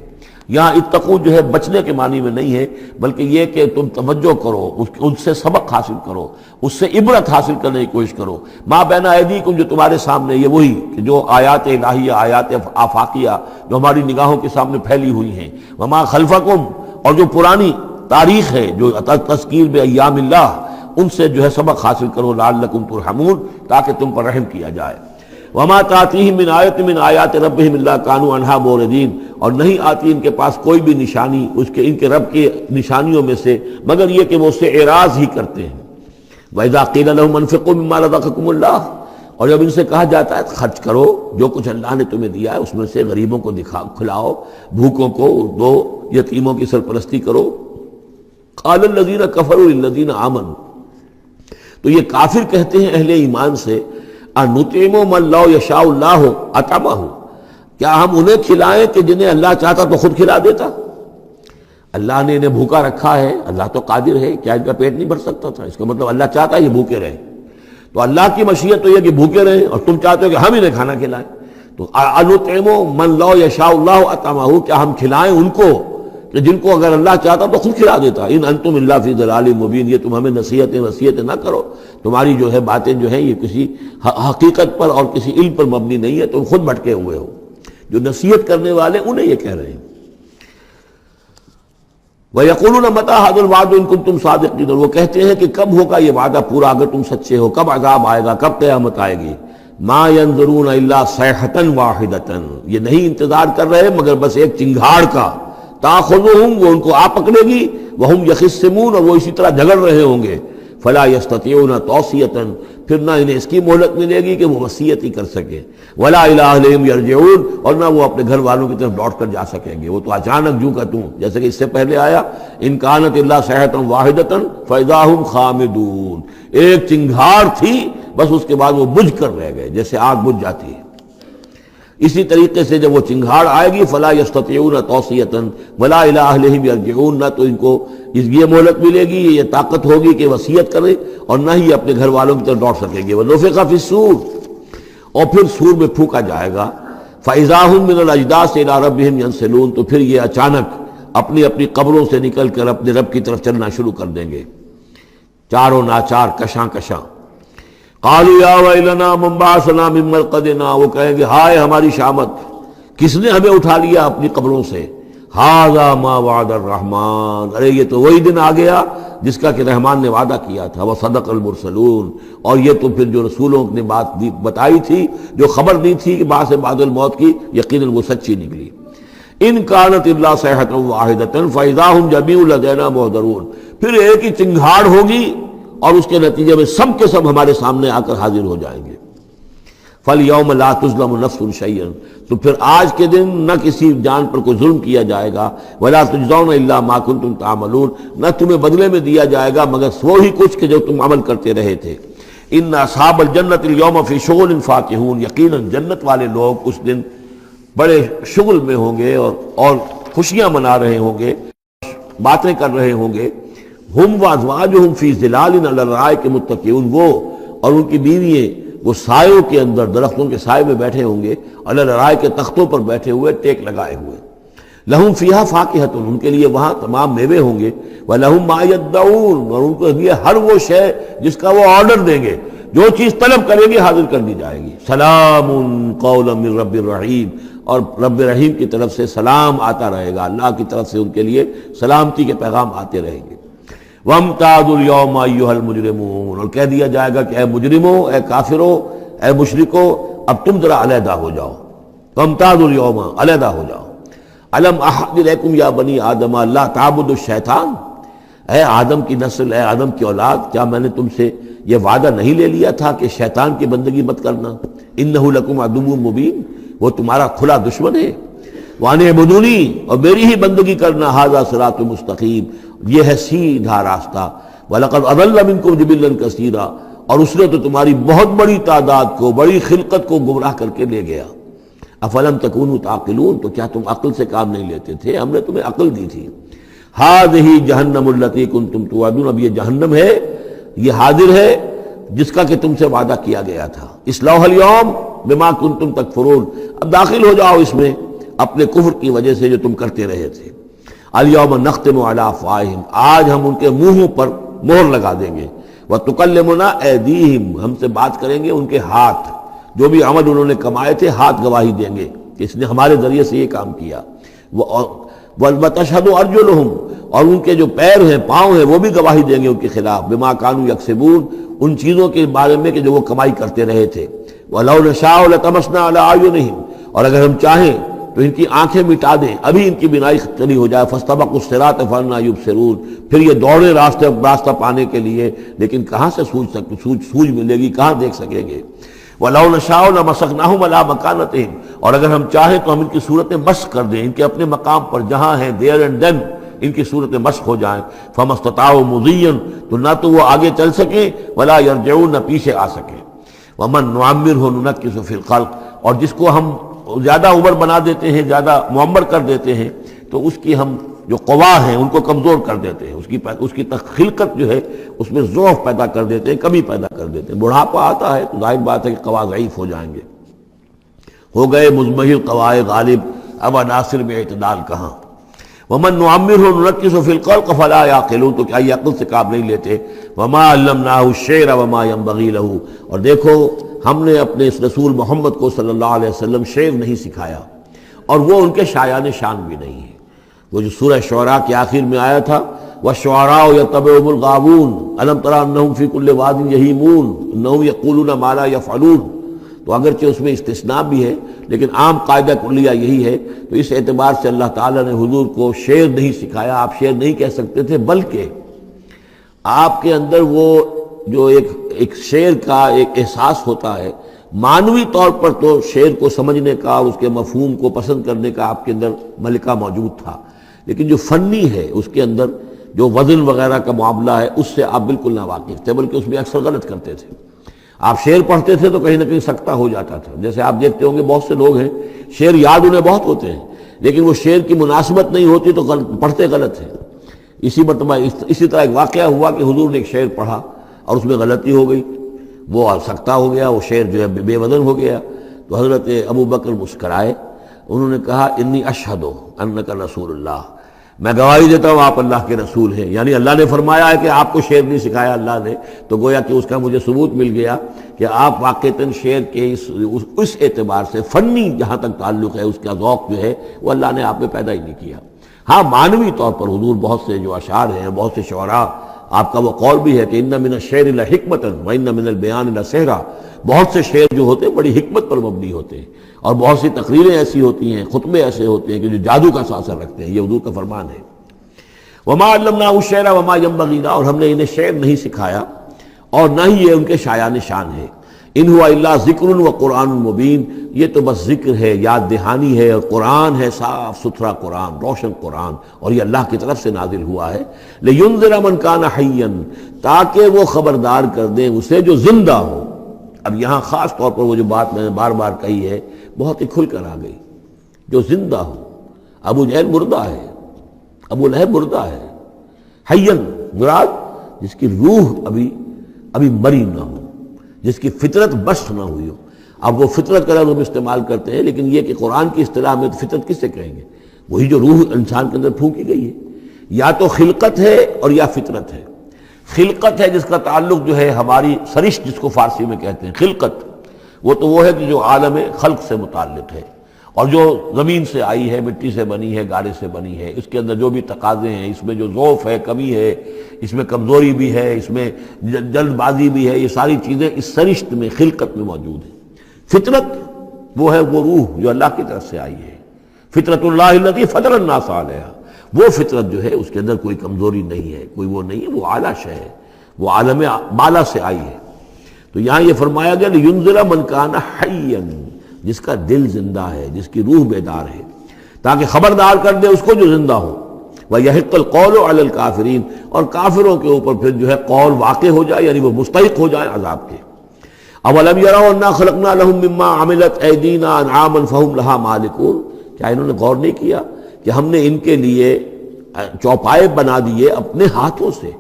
یہاں اتقو جو ہے بچنے کے معنی میں نہیں ہے، بلکہ یہ کہ تم توجہ کرو، ان سے سبق حاصل کرو، اس سے عبرت حاصل کرنے کی کوشش کرو۔ ما بین ایدیکم، جو تمہارے سامنے، یہ وہی کہ جو آیات الہیہ، آیات آفاقیہ جو ہماری نگاہوں کے سامنے پھیلی ہوئی ہیں، وما خلفکم، اور جو پرانی تاریخ ہے جو تذکیر بایام اللہ، ان سے جو ہے سبق حاصل کرو، لعلکم ترحمون، تاکہ تم پر رحم کیا جائے۔ وما تاتیہم من آیت من آیات ربہم الا کانوا عنہا معرضین، اور نہیں آتی ان کے پاس کوئی بھی نشانی اس کے ان کے رب کی نشانیوں میں سے مگر یہ کہ وہ اس سے اعراض ہی کرتے ہیں۔ وَإِذَا قِيلَ لَهُمْ أَنفِقُوا مِمَّا رَزَقَكُمُ اللَّهُ، اور جب ان سے کہا جاتا ہے خرچ کرو جو کچھ اللہ نے تمہیں دیا ہے اس میں سے، غریبوں کو کھلاؤ، بھوکوں کو دو، یتیموں کی سرپرستی کرو۔ قَالَ الَّذِينَ كَفَرُوا لِلَّذِينَ آمَنُوا، تو یہ کافر کہتے ہیں اہل ایمان سے، أَنُطْعِمُ مَن لَّوْ يَشَاءُ اللَّهُ أَطْعَمَهُ، کیا ہم انہیں کھلائیں کہ جنہیں اللہ چاہتا تو خود کھلا دیتا؟ اللہ نے انہیں بھوکا رکھا ہے، اللہ تو قادر ہے، کیا ان کا پیٹ نہیں بھر سکتا تھا؟ اس کا مطلب اللہ چاہتا ہے یہ بھوکے رہیں، تو اللہ کی مشیت تو یہ کہ بھوکے رہیں، اور تم چاہتے ہو کہ ہم انہیں کھانا کھلائیں۔ تو أَنُطْعِمُ مَن لَّوْ يَشَاءُ اللَّهُ أَطْعَمَهُ، کیا ہم کھلائیں ان کو کہ جن کو اگر اللہ چاہتا تو خود کھلا دیتا۔ ان انتم الا فی ضلال مبین، یہ تم ہمیں نصیحتیں نہ کرو، تمہاری جو ہے باتیں جو ہیں یہ کسی حقیقت پر اور کسی علم پر مبنی نہیں ہے، تم خود بھٹکے ہوئے ہو۔ جو نصیحت کرنے والے انہیں یہ کہہ رہے ہیں۔ وَيَقُولُونَ مَتَىٰ هَٰذَا الْوَعْدُ إِن كُنتُمْ صَادِقِينَ، وہ کہتے ہیں کہ کب ہوگا یہ وعدہ پورا اگر تم سچے ہو، کب عذاب آئے گا، کب قیامت آئے گی۔ مَا يَنظُرُونَ إِلَّا صَيْحَةً وَاحِدَةً، یہ نہیں انتظار کر رہے مگر بس ایک چنگھاڑ کا، تَأْخُذُهُمْ، وہ ان کو آ پکڑے گی، وَهُمْ يَخِصِّمُونَ، اور وہ اسی طرح جھگڑ رہے ہوں گے، فَلَا يَسْتَطِيعُونَ تَوْصِيَةً، پھر نہ انہیں اس کی مہلت ملے گی کہ وہ وصیت ہی کر سکے، وَلَا إِلَىٰ أَهْلِهِمْ يَرْجِعُونَ، اور نہ وہ اپنے گھر والوں کی طرف لوٹ کر جا سکیں گے، وہ تو اچانک جو کا توں، جیسے کہ اس سے پہلے آیا إِن كَانَتْ إِلَّا صَيْحَةً وَاحِدَةً فَإِذَا هُمْ خَامِدُونَ، ایک چنگھاڑ تھی بس اس کے بعد وہ بجھ کر رہ گئے، جیسے آگ بجھ جاتی ہے۔ اسی طریقے سے جب وہ چنگھاڑ آئے گی فلا یستطیعون توصیۃ ولا الی اہلہم یرجعون، نہ تو ان کو یہ مہلت ملے گی، یہ طاقت ہوگی کہ وصیت کریں، اور نہ ہی اپنے گھر والوں کی طرف لوٹ سکیں گے۔ ونفخ فی الصور، اور پھر سور میں پھونکا جائے گا، فاذا هم من الاجداث الی ربہم ینسلون، تو پھر یہ اچانک اپنی اپنی قبروں سے نکل کر اپنے رب کی طرف چلنا شروع کر دیں گے، چاروں ناچار، کشاں کشاں۔ قالوا یا ویلنا من بعثنا من مرقدنا، وہ کہیں گے ہائے ہماری شامت، کس نے ہمیں اٹھا لیا اپنی قبروں سے۔ ھذا ما وعد الرحمن، ارے یہ تو وہی دن آ گیا جس کا کہ رحمان نے وعدہ کیا تھا، وصدق المرسلون، اور یہ تو پھر جو رسولوں نے بات بتائی تھی، جو خبر دی تھی کہ بعث بعد الموت کی، یقیناً وہ سچی نکلی۔ ان کانت الا صیحۃ واحدۃ فاذا هم جميع لدینا محضرون، پھر ایک ہی چنگھاڑ ہوگی اور اس کے نتیجے میں سب کے سب ہمارے سامنے آ کر حاضر ہو جائیں گے۔ فَالْيَوْمَ لَا تُظْلَمُ نَفْسٌ شَيْئًا، تو پھر آج کے دن نہ کسی جان پر کوئی ظلم کیا جائے گا، وَلَا تُجْزَوْنَ إِلَّا مَا كُنتُمْ تَعْمَلُونَ، نہ تمہیں بدلے میں دیا جائے گا مگر وہی کچھ کہ جو تم عمل کرتے رہے تھے۔ إِنَّ أَصْحَابَ الْجَنَّةِ الْيَوْمَ فِي شُغُلٍ فَاكِهُونَ، یقیناً جنت والے لوگ اس دن بڑے شغل میں ہوں گے اور خوشیاں منا رہے ہوں گے، باتیں کر رہے ہوں گے۔ ہم وازواجہم فی ظلال علی الارائک متکئون، وہ اور ان کی بیوییں وہ سایوں کے اندر، درختوں کے سائے میں بیٹھے ہوں گے، علی الارائک کے تختوں پر بیٹھے ہوئے، ٹیک لگائے ہوئے۔ لہم فیہا فاکہۃ، ان کے لیے وہاں تمام میوے ہوں گے، ولہم ما یدعون، اور ان کے لیے ہر وہ شے جس کا وہ آرڈر دیں گے۔ جو چیز طلب کریں گے حاضر کر دی جائے گی۔ سلام قولا من رب الرحیم، اور رب رحیم کی طرف سے سلام آتا رہے گا، اللہ کی طرف سے ان کے لیے سلامتی کے پیغام آتے رہیں گے۔ وَامْتَازُوا الْيَوْمَ أَيُّهَا الْمُجْرِمُونَ، اور کہہ دیا جائے گا کہ اے مجرموں، اے کافروں، اے مشرکوں، اب تم ذرا علیحدہ ہو جاؤ۔ وَامْتَازُوا الْيَوْمَ، علیحدہ ہو جاؤ۔ أَلَمْ أَعْهَدْ إِلَيْكُمْ يَا بَنِي آدَمَ أَلَّا تَعْبُدُوا الشَّيْطَانَ، اے آدم کی نسل، اے آدم کی اولاد، کیا میں نے تم سے یہ وعدہ نہیں لے لیا تھا کہ شیطان کی بندگی مت کرنا؟ إِنَّهُ لَكُمْ عَدُوٌّ مُبِينٌ، وہ تمہارا کھلا دشمن ہے۔ وَأَنِ اعْبُدُونِي، اور میری ہی بندگی کرنا، هَذَا صِرَاطٌ مُسْتَقِيمٌ، یہ ہے سیدھا راستہ۔ وَلَقَدْ أَضَلَّ مِنكُمْ جِبِلًّا كَثِيرًا، اور اس نے تو تمہاری بہت بڑی تعداد کو، بڑی خلقت کو گمراہ کر کے لے گیا۔ أَفَلَمْ تَكُونُوا تَعْقِلُونَ، تو کیا تم عقل سے کام نہیں لیتے تھے؟ ہم نے تمہیں عقل دی تھی۔ هَذِهِ جَهَنَّمُ الَّتِي كُنتُمْ تُوعَدُونَ، اب یہ جہنم ہے، یہ حاضر ہے جس کا کہ تم سے وعدہ کیا گیا تھا۔ اصلوها اليوم بما كنتم تکفرون، اب داخل ہو جاؤ اس میں اپنے کفر کی وجہ سے جو تم کرتے رہے تھے۔ اليوم نختم على افواہہم، آج ہم ان کے منہوں پر مہر لگا دیں گے۔ وتکلمنا ایدیہم، ہم سے بات کریں گے ان کے ہاتھ، جو بھی عمل انہوں نے کمائے تھے ہاتھ گواہی دیں گے کہ اس نے ہمارے ذریعے سے یہ کام کیا۔ وتشہد ارجلہم، اور ان کے جو پیر ہیں، پاؤں ہیں، وہ بھی گواہی دیں گے ان کے خلاف، بما کانوا یکسبون، ان چیزوں کے بارے میں کہ جو وہ کمائی کرتے رہے تھے۔ وَلَوْ نَشَاءُ لَطَمَسْنَا عَلَىٰ أَعْيُنِهِمْ، اور اگر ہم چاہیں تو ان کی آنکھیں مٹا دیں، ابھی ان کی بینائی چلی ہو جائے۔ فَاسْتَبَقُوا الصِّرَاطَ فَأَنَّىٰ يُبْصِرُونَ، پھر یہ دوڑے راستہ پانے کے لیے، لیکن کہاں سے سوجھ ملے گی، کہاں دیکھ سکیں گے۔ وَلَوْ نَشَاءُ لَمَسَخْنَاهُمْ عَلَىٰ مَكَانَتِهِمْ، اور اگر ہم چاہیں تو ہم ان کی صورتیں مسخ کر دیں، ان کے اپنے مقام پر جہاں ہیں، there and then ان کی صورتیں مسخ ہو جائیں۔ فَمَا اسْتَطَاعُوا مُضِيًّا، تو نہ تو وہ آگے چل سکیں، وَلَا يَرْجِعُونَ، نہ پیچھے آ سکیں۔ وَمَن نُعَمِّرْهُ نُنَكِّسُ فِي الْخَلْقِ، اور جس کو ہم زیادہ عمر بنا دیتے ہیں، زیادہ معمر کر دیتے ہیں، تو اس کی ہم جو قوا ہیں ان کو کمزور کر دیتے ہیں، اس کی خلقت جو ہے اس میں ضعف پیدا کر دیتے ہیں، کمی پیدا کر دیتے ہیں۔ بڑھاپا آتا ہے تو ظاہر بات ہے کہ قوا ضعیف ہو جائیں گے۔ ہو گئے مزمحل قوائے غالب، اب عناصر میں اعتدال کہاں۔ وَمَن نُعَمِّرْهُ نُنَكِّسُ فِي الْخَلْقِ فَلَا يَعْقِلُونَ، تو کیا یہ عقل سے کام نہیں لیتے۔ وَمَا عَلَّمْنَاهُ الشِّعْرَ وَمَا يَنبَغِي لَهُ، اور دیکھو ہم نے اپنے اس رسول محمد کو صلی اللہ علیہ وسلم شعر نہیں سکھایا، اور وہ ان کے شایان شان بھی نہیں ہے۔ وہ جو سورہ شعراء کے آخر میں آیا تھا، وَالشُّعَرَاءُ يَتَّبِعُهُمُ الْغَاوُونَ أَلَمْ تَرَ أَنَّهُمْ فِي كُلِّ وَادٍ يَهِيمُونَ إِنَّهُمْ يَقُولُونَ مَا لَا يَفْعَلُونَ، تو اگرچہ اس میں استثناء بھی ہے لیکن عام قاعدہ کلیہ یہی ہے۔ تو اس اعتبار سے اللہ تعالیٰ نے حضور کو شعر نہیں سکھایا، آپ شعر نہیں کہہ سکتے تھے، بلکہ آپ کے اندر وہ جو ایک شعر کا ایک احساس ہوتا ہے، معنوی طور پر تو شعر کو سمجھنے کا، اس کے مفہوم کو پسند کرنے کا آپ کے اندر ملکہ موجود تھا، لیکن جو فنی ہے اس کے اندر جو وزن وغیرہ کا معاملہ ہے اس سے آپ بالکل ناواقف تھے، بلکہ اس میں اکثر غلط کرتے تھے۔ آپ شعر پڑھتے تھے تو کہیں نہ کہیں سکتہ ہو جاتا تھا۔ جیسے آپ دیکھتے ہوں گے بہت سے لوگ ہیں شعر یاد انہیں بہت ہوتے ہیں، لیکن وہ شعر کی مناسبت نہیں ہوتی تو پڑھتے غلط ہیں۔ اسی مرتبہ اسی طرح ایک واقعہ ہوا کہ حضور نے ایک شعر پڑھا اور اس میں غلطی ہو گئی، وہ سکتہ ہو گیا، وہ شعر جو ہے بے وزن ہو گیا۔ تو حضرت ابو بکر مسکرائے، انہوں نے کہا انی اشہد انک رسول اللہ، میں گواہی دیتا ہوں آپ اللہ کے رسول ہیں، یعنی اللہ نے فرمایا ہے کہ آپ کو شعر نہیں سکھایا اللہ نے، تو گویا کہ اس کا مجھے ثبوت مل گیا کہ آپ واقعتاً شعر کے اس اعتبار سے فنی جہاں تک تعلق ہے، اس کا ذوق جو ہے وہ اللہ نے آپ میں پیدا ہی نہیں کیا۔ ہاں معنوی طور پر حضور بہت سے جو اشعار ہیں، بہت سے شعراء، آپ کا وہ قول بھی ہے کہ ان من الشعر لحکمۃ وان من البیان لسحرا، بہت سے شعر جو ہوتے ہیں بڑی حکمت پر مبنی ہوتے ہیں، اور بہت سی تقریریں ایسی ہوتی ہیں، خطبے ایسے ہوتے ہیں کہ جو جادو کا اثر رکھتے ہیں۔ یہ حضور کا فرمان ہے۔ وما علمناه الشعر وما ينبغي له، اور ہم نے انہیں شعر نہیں سکھایا اور نہ ہی یہ ان کے شایان شان ہے۔ ان هو الا ذکر و قرآن مبین، یہ تو بس ذکر ہے، یاد دہانی ہے، اور قرآن ہے، صاف ستھرا قرآن، روشن قرآن، اور یہ اللہ کی طرف سے نازل ہوا ہے۔ لینذر من کان حیا، تاکہ وہ خبردار کر دیں اسے جو زندہ ہو۔ اب یہاں خاص طور پر وہ جو بات میں نے بار بار کہی ہے بہت ہی کھل کر آ گئی، جو زندہ ہو۔ ابو جہل مردہ ہے، ابو لہب مردہ ہے، حیا مراد جس کی روح ابھی مری نہ ہو، جس کی فطرت بست نہ ہوئی ہو۔ اب وہ فطرت کا لفظ ہم استعمال کرتے ہیں، لیکن یہ کہ قرآن کی اصطلاح میں فطرت کس سے کہیں گے؟ وہی جو روح انسان کے اندر پھونکی گئی ہے، یا تو خلقت ہے اور یا فطرت ہے۔ خلقت ہے جس کا تعلق جو ہے ہماری سرشت جس کو فارسی میں کہتے ہیں خلقت، وہ ہے کہ جو عالم خلق سے متعلق ہے، اور جو زمین سے آئی ہے، مٹی سے بنی ہے، گارے سے بنی ہے، اس کے اندر جو بھی تقاضے ہیں، اس میں جو ضعف ہے، کمی ہے، اس میں کمزوری بھی ہے، اس میں جلد بازی بھی ہے، یہ ساری چیزیں اس سرشت میں خلقت میں موجود ہیں۔ فطرت وہ ہے وہ روح جو اللہ کی طرف سے آئی ہے، فطرت اللہ التی فطر الناس علیہا، وہ فطرت جو ہے اس کے اندر کوئی کمزوری نہیں ہے، کوئی وہ نہیں ہے، وہ اعلیٰ شے ہے، وہ عالم بالا سے آئی ہے۔ تو یہاں یہ فرمایا گیا لِيُنذِرَ مَنْ كَانَ حَيًّا، جس کا دل زندہ ہے، جس کی روح بیدار ہے، تاکہ خبردار کر دے اس کو جو زندہ ہو۔ وَيَحِقَّ الْقَوْلُ عَلَى الْكَافِرِينَ، اور کافروں کے اوپر پھر جو ہے قول واقع ہو جائے، یعنی وہ مستحق ہو جائے عذاب کے۔ اَوَلَمْ يَرَوْا أَنَّا خَلَقْنَا لَهُم مِّمَّا عَمِلَتْ أَيْدِينَا أَنْعَامًا فَهُمْ لَهَا مَالِكُونَ، کیا انہوں نے غور نہیں کیا کہ ہم نے ان کے لیے چوپائے بنا دیے اپنے ہاتھوں سے،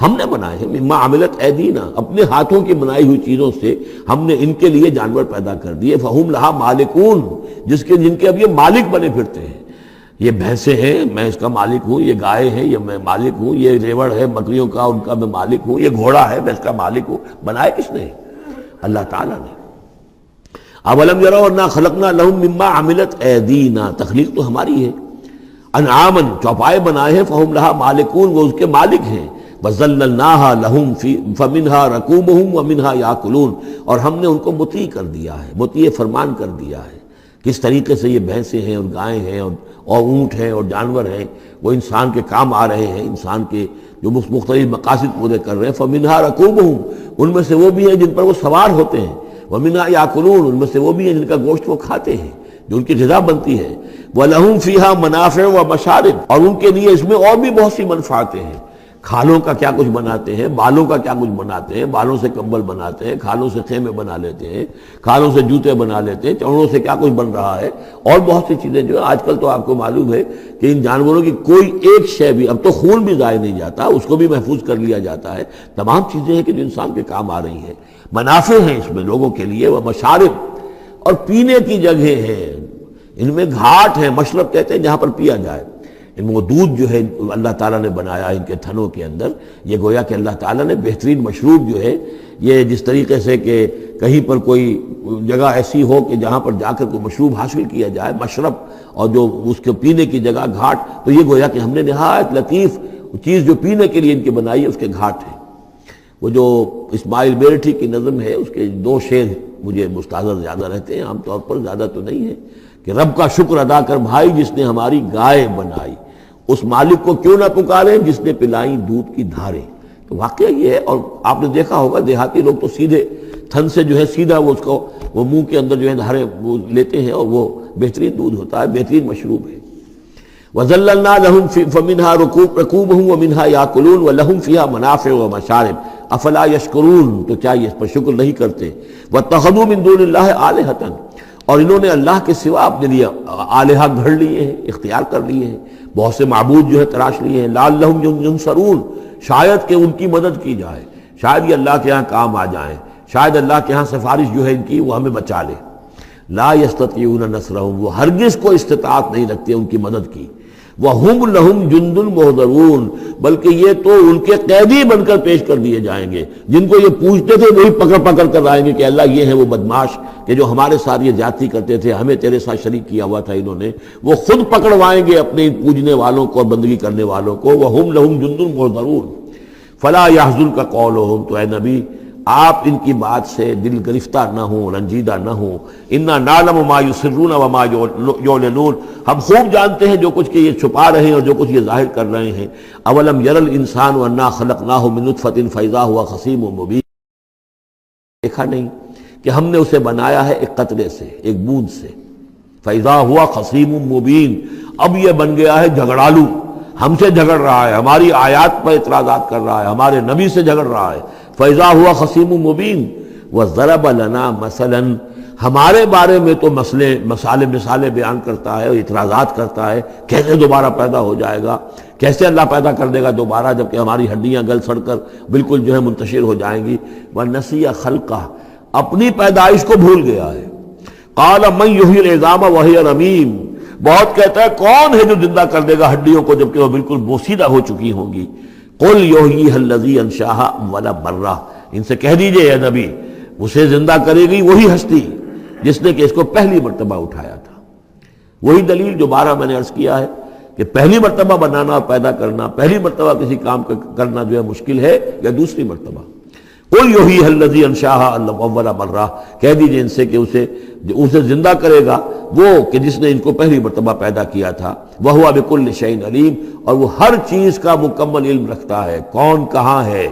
ہم نے بنائے ہیں، مما عملت ایدینا، اپنے ہاتھوں کی بنائی ہوئی چیزوں سے ہم نے ان کے لیے جانور پیدا کر دیے، فہم لہا مالکون، جن کے اب یہ مالک بنے پھرتے ہیں۔ یہ بھینسیں ہیں، میں اس کا مالک ہوں، یہ گائے ہیں، یہ میں مالک ہوں، یہ ریوڑ ہے بکریوں کا، ان کا میں مالک ہوں، یہ گھوڑا ہے، میں اس کا مالک ہوں۔ بنائے کس نے؟ اللہ تعالیٰ نے۔ اولم یروا انا خلقنا لهم مما عملت ایدینا، تخلیق تو ہماری ہے، انعامن، چوپائے بنائے ہیں، فہم لہا مالکون، وہ اس کے مالک ہیں، وَذَلَّلْنَاهَا لَهُمْ فَمِنْهَا رَكُوبُهُمْ وَمِنْهَا يَأْكُلُونَ، اور ہم نے ان کو مطیع کر دیا ہے، مطیع فرمان کر دیا ہے۔ کس طریقے سے یہ بھینسیں ہیں اور گائیں ہیں اور اونٹ ہیں اور جانور ہیں، وہ انسان کے کام آ رہے ہیں، انسان کے جو مختلف مقاصد پورے کر رہے ہیں۔ فَمِنْهَا رَكُوبُهُمْ، ان میں سے وہ بھی ہیں جن پر وہ سوار ہوتے ہیں، وَمِنْهَا يَأْكُلُونَ، ان میں سے وہ بھی ہیں جن کا گوشت وہ کھاتے ہیں، جو ان کی غذا بنتی ہے۔ وَلَهُمْ فِيهَا مَنَافِعُ وَمَشَارِبُ، اور ان کے لیے اس میں اور بھی بہت سی منفعتیں ہیں۔ کھالوں کا کیا کچھ بناتے ہیں، بالوں کا کیا کچھ بناتے ہیں، بالوں سے کمبل بناتے ہیں، کھالوں سے خیمے بنا لیتے ہیں، کھالوں سے جوتے بنا لیتے ہیں، چمڑوں سے کیا کچھ بن رہا ہے، اور بہت سی چیزیں جو آج کل تو آپ کو معلوم ہے کہ ان جانوروں کی کوئی ایک شے بھی، اب تو خون بھی ضائع نہیں جاتا، اس کو بھی محفوظ کر لیا جاتا ہے۔ تمام چیزیں ہیں کہ جو انسان کے کام آ رہی ہیں، منافع ہیں اس میں لوگوں کے لیے، وہ مشارب، اور پینے کی جگہیں ہیں، ان میں گھاٹ ہیں، مشرب کہتے ہیں جہاں پر پیا جائے۔ وہ دودھ جو ہے اللہ تعالیٰ نے بنایا ان کے تھنوں کے اندر، یہ گویا کہ اللہ تعالیٰ نے بہترین مشروب جو ہے، یہ جس طریقے سے کہ کہیں پر کوئی جگہ ایسی ہو کہ جہاں پر جا کر کوئی مشروب حاصل کیا جائے، مشرب، اور جو اس کے پینے کی جگہ گھاٹ، تو یہ گویا کہ ہم نے نہایت لطیف چیز جو پینے کے لیے ان کی بنائی ہے، اس کے گھاٹ ہیں۔ وہ جو اسماعیل بیرٹھی کی نظم ہے، اس کے دو شعر مجھے مستحضر زیادہ رہتے ہیں، عام طور پر زیادہ تو نہیں ہے، کہ رب کا شکر ادا کر بھائی جس نے ہماری گائے بنائی، اس مالک کو کیوں نہ پکاریں جس نے پلائیں دودھ کی دھاریں۔ تو واقعہ یہ ہے، اور آپ نے دیکھا ہوگا دیہاتی لوگ تو سیدھے تھن سے جو ہے سیدھا وہ اس کو وہ منہ کے اندر جو ہے دھاریں وہ لیتے ہیں، اور وہ بہترین دودھ ہوتا ہے، بہترین مشروب ہے۔ وَذَلَّلْنَا لَهُمْ فَمِنْهَا رَكُوبُهُمْ وَمِنْهَا يَأْكُلُونَ وَلَهُمْ فِيهَا مَنَافِعُ وَمَشَارِبُ أَفَلَا يَشْكُرُونَ، تو کیا یہ اس پر شکر نہیں کرتے؟ وَاتَّخَذُوا مِن دُونِ اللَّهِ آلِهَةً، اور انہوں نے اللہ کے سوا اپنے لیے آلہہ گھڑ لیے ہیں، اختیار کر لیے ہیں، بہت سے معبود جو ہے تراش لیے ہیں، لعلہم ینصرون، شاید کہ ان کی مدد کی جائے، شاید یہ اللہ کے ہاں کام آ جائیں، شاید اللہ کے ہاں سفارش جو ہے ان کی وہ ہمیں بچا لے۔ لا یستطیعون نصرہم، وہ ہرگز کو استطاعت نہیں رکھتے ان کی مدد کی۔ وہم لہم جند محضرون، بلکہ یہ تو ان کے قیدی بن کر پیش کر دیے جائیں گے، جن کو یہ پوچھتے تھے وہی پکڑ پکڑ کر آئیں گے کہ اللہ یہ ہیں وہ بدماش کہ جو ہمارے ساتھ یہ زیادتی کرتے تھے، ہمیں تیرے ساتھ شریک کیا ہوا تھا انہوں نے، وہ خود پکڑوائیں گے اپنے پوجنے والوں کو اور بندگی کرنے والوں کو۔ وہم لہم جند محضرون فلا یحزنک قولہم، تو اے نبی آپ ان کی بات سے دل گرفتہ نہ ہوں، رنجیدہ نہ ہوں۔ انا نعلم ما یسرون وما یعلنون، ہم خوب جانتے ہیں جو کچھ کہ یہ چھپا رہے ہیں اور جو کچھ یہ ظاہر کر رہے ہیں۔ اولم یر الانسان انا خلقناہ من نطفۃ فاذا هو خصیم مبین، دیکھا نہیں کہ ہم نے اسے بنایا ہے ایک قطرے سے، ایک بوند سے، فاذا هو خصیم مبین، اب یہ بن گیا ہے جھگڑالو، ہم سے جھگڑ رہا ہے، ہماری آیات پر اعتراضات کر رہا ہے، ہمارے نبی سے جھگڑ رہا ہے۔ فَإِذَا هُوَ خَصِيمٌ مُّبِينٌ وَضَرَبَ لَنَا مَثَلًا، ہمارے بارے میں تو مثالیں بیان کرتا ہے اور اعتراضات کرتا ہے، کیسے دوبارہ پیدا ہو جائے گا، کیسے اللہ پیدا کر دے گا دوبارہ جبکہ ہماری ہڈیاں گل سڑ کر بالکل جو ہے منتشر ہو جائیں گی۔ وَنَسِيَ خَلْقَهُ، اپنی پیدائش کو بھول گیا ہے۔ قَالَ مَن يُحْيِي الْعِظَامَ وَهِيَ رَمِيمٌ، بہت کہتا ہے کون ہے جو زندہ کر دے گا ہڈیوں کو جبکہ وہ بالکل بوسیدہ ہو چکی ہوں گی۔ قل یحییھا الذی انشاھا اول مرہ، ان سے کہہ دیجئے اے نبی، اسے زندہ کرے گی وہی ہستی جس نے کہ اس کو پہلی مرتبہ اٹھایا تھا۔ وہی دلیل جو 12 میں نے عرض کیا ہے کہ پہلی مرتبہ بنانا اور پیدا کرنا، پہلی مرتبہ کسی کام کرنا جو ہے مشکل ہے، یا دوسری مرتبہ۔ قل یحییھا الذی انشاھا اول مرہ، کہہ دیجئے ان سے کہ اسے زندہ کرے گا وہ کہ جس نے ان کو پہلی مرتبہ پیدا کیا تھا، وہو بکل شیء علیم، اور وہ ہر چیز کا مکمل علم رکھتا ہے، کون کہاں ہے،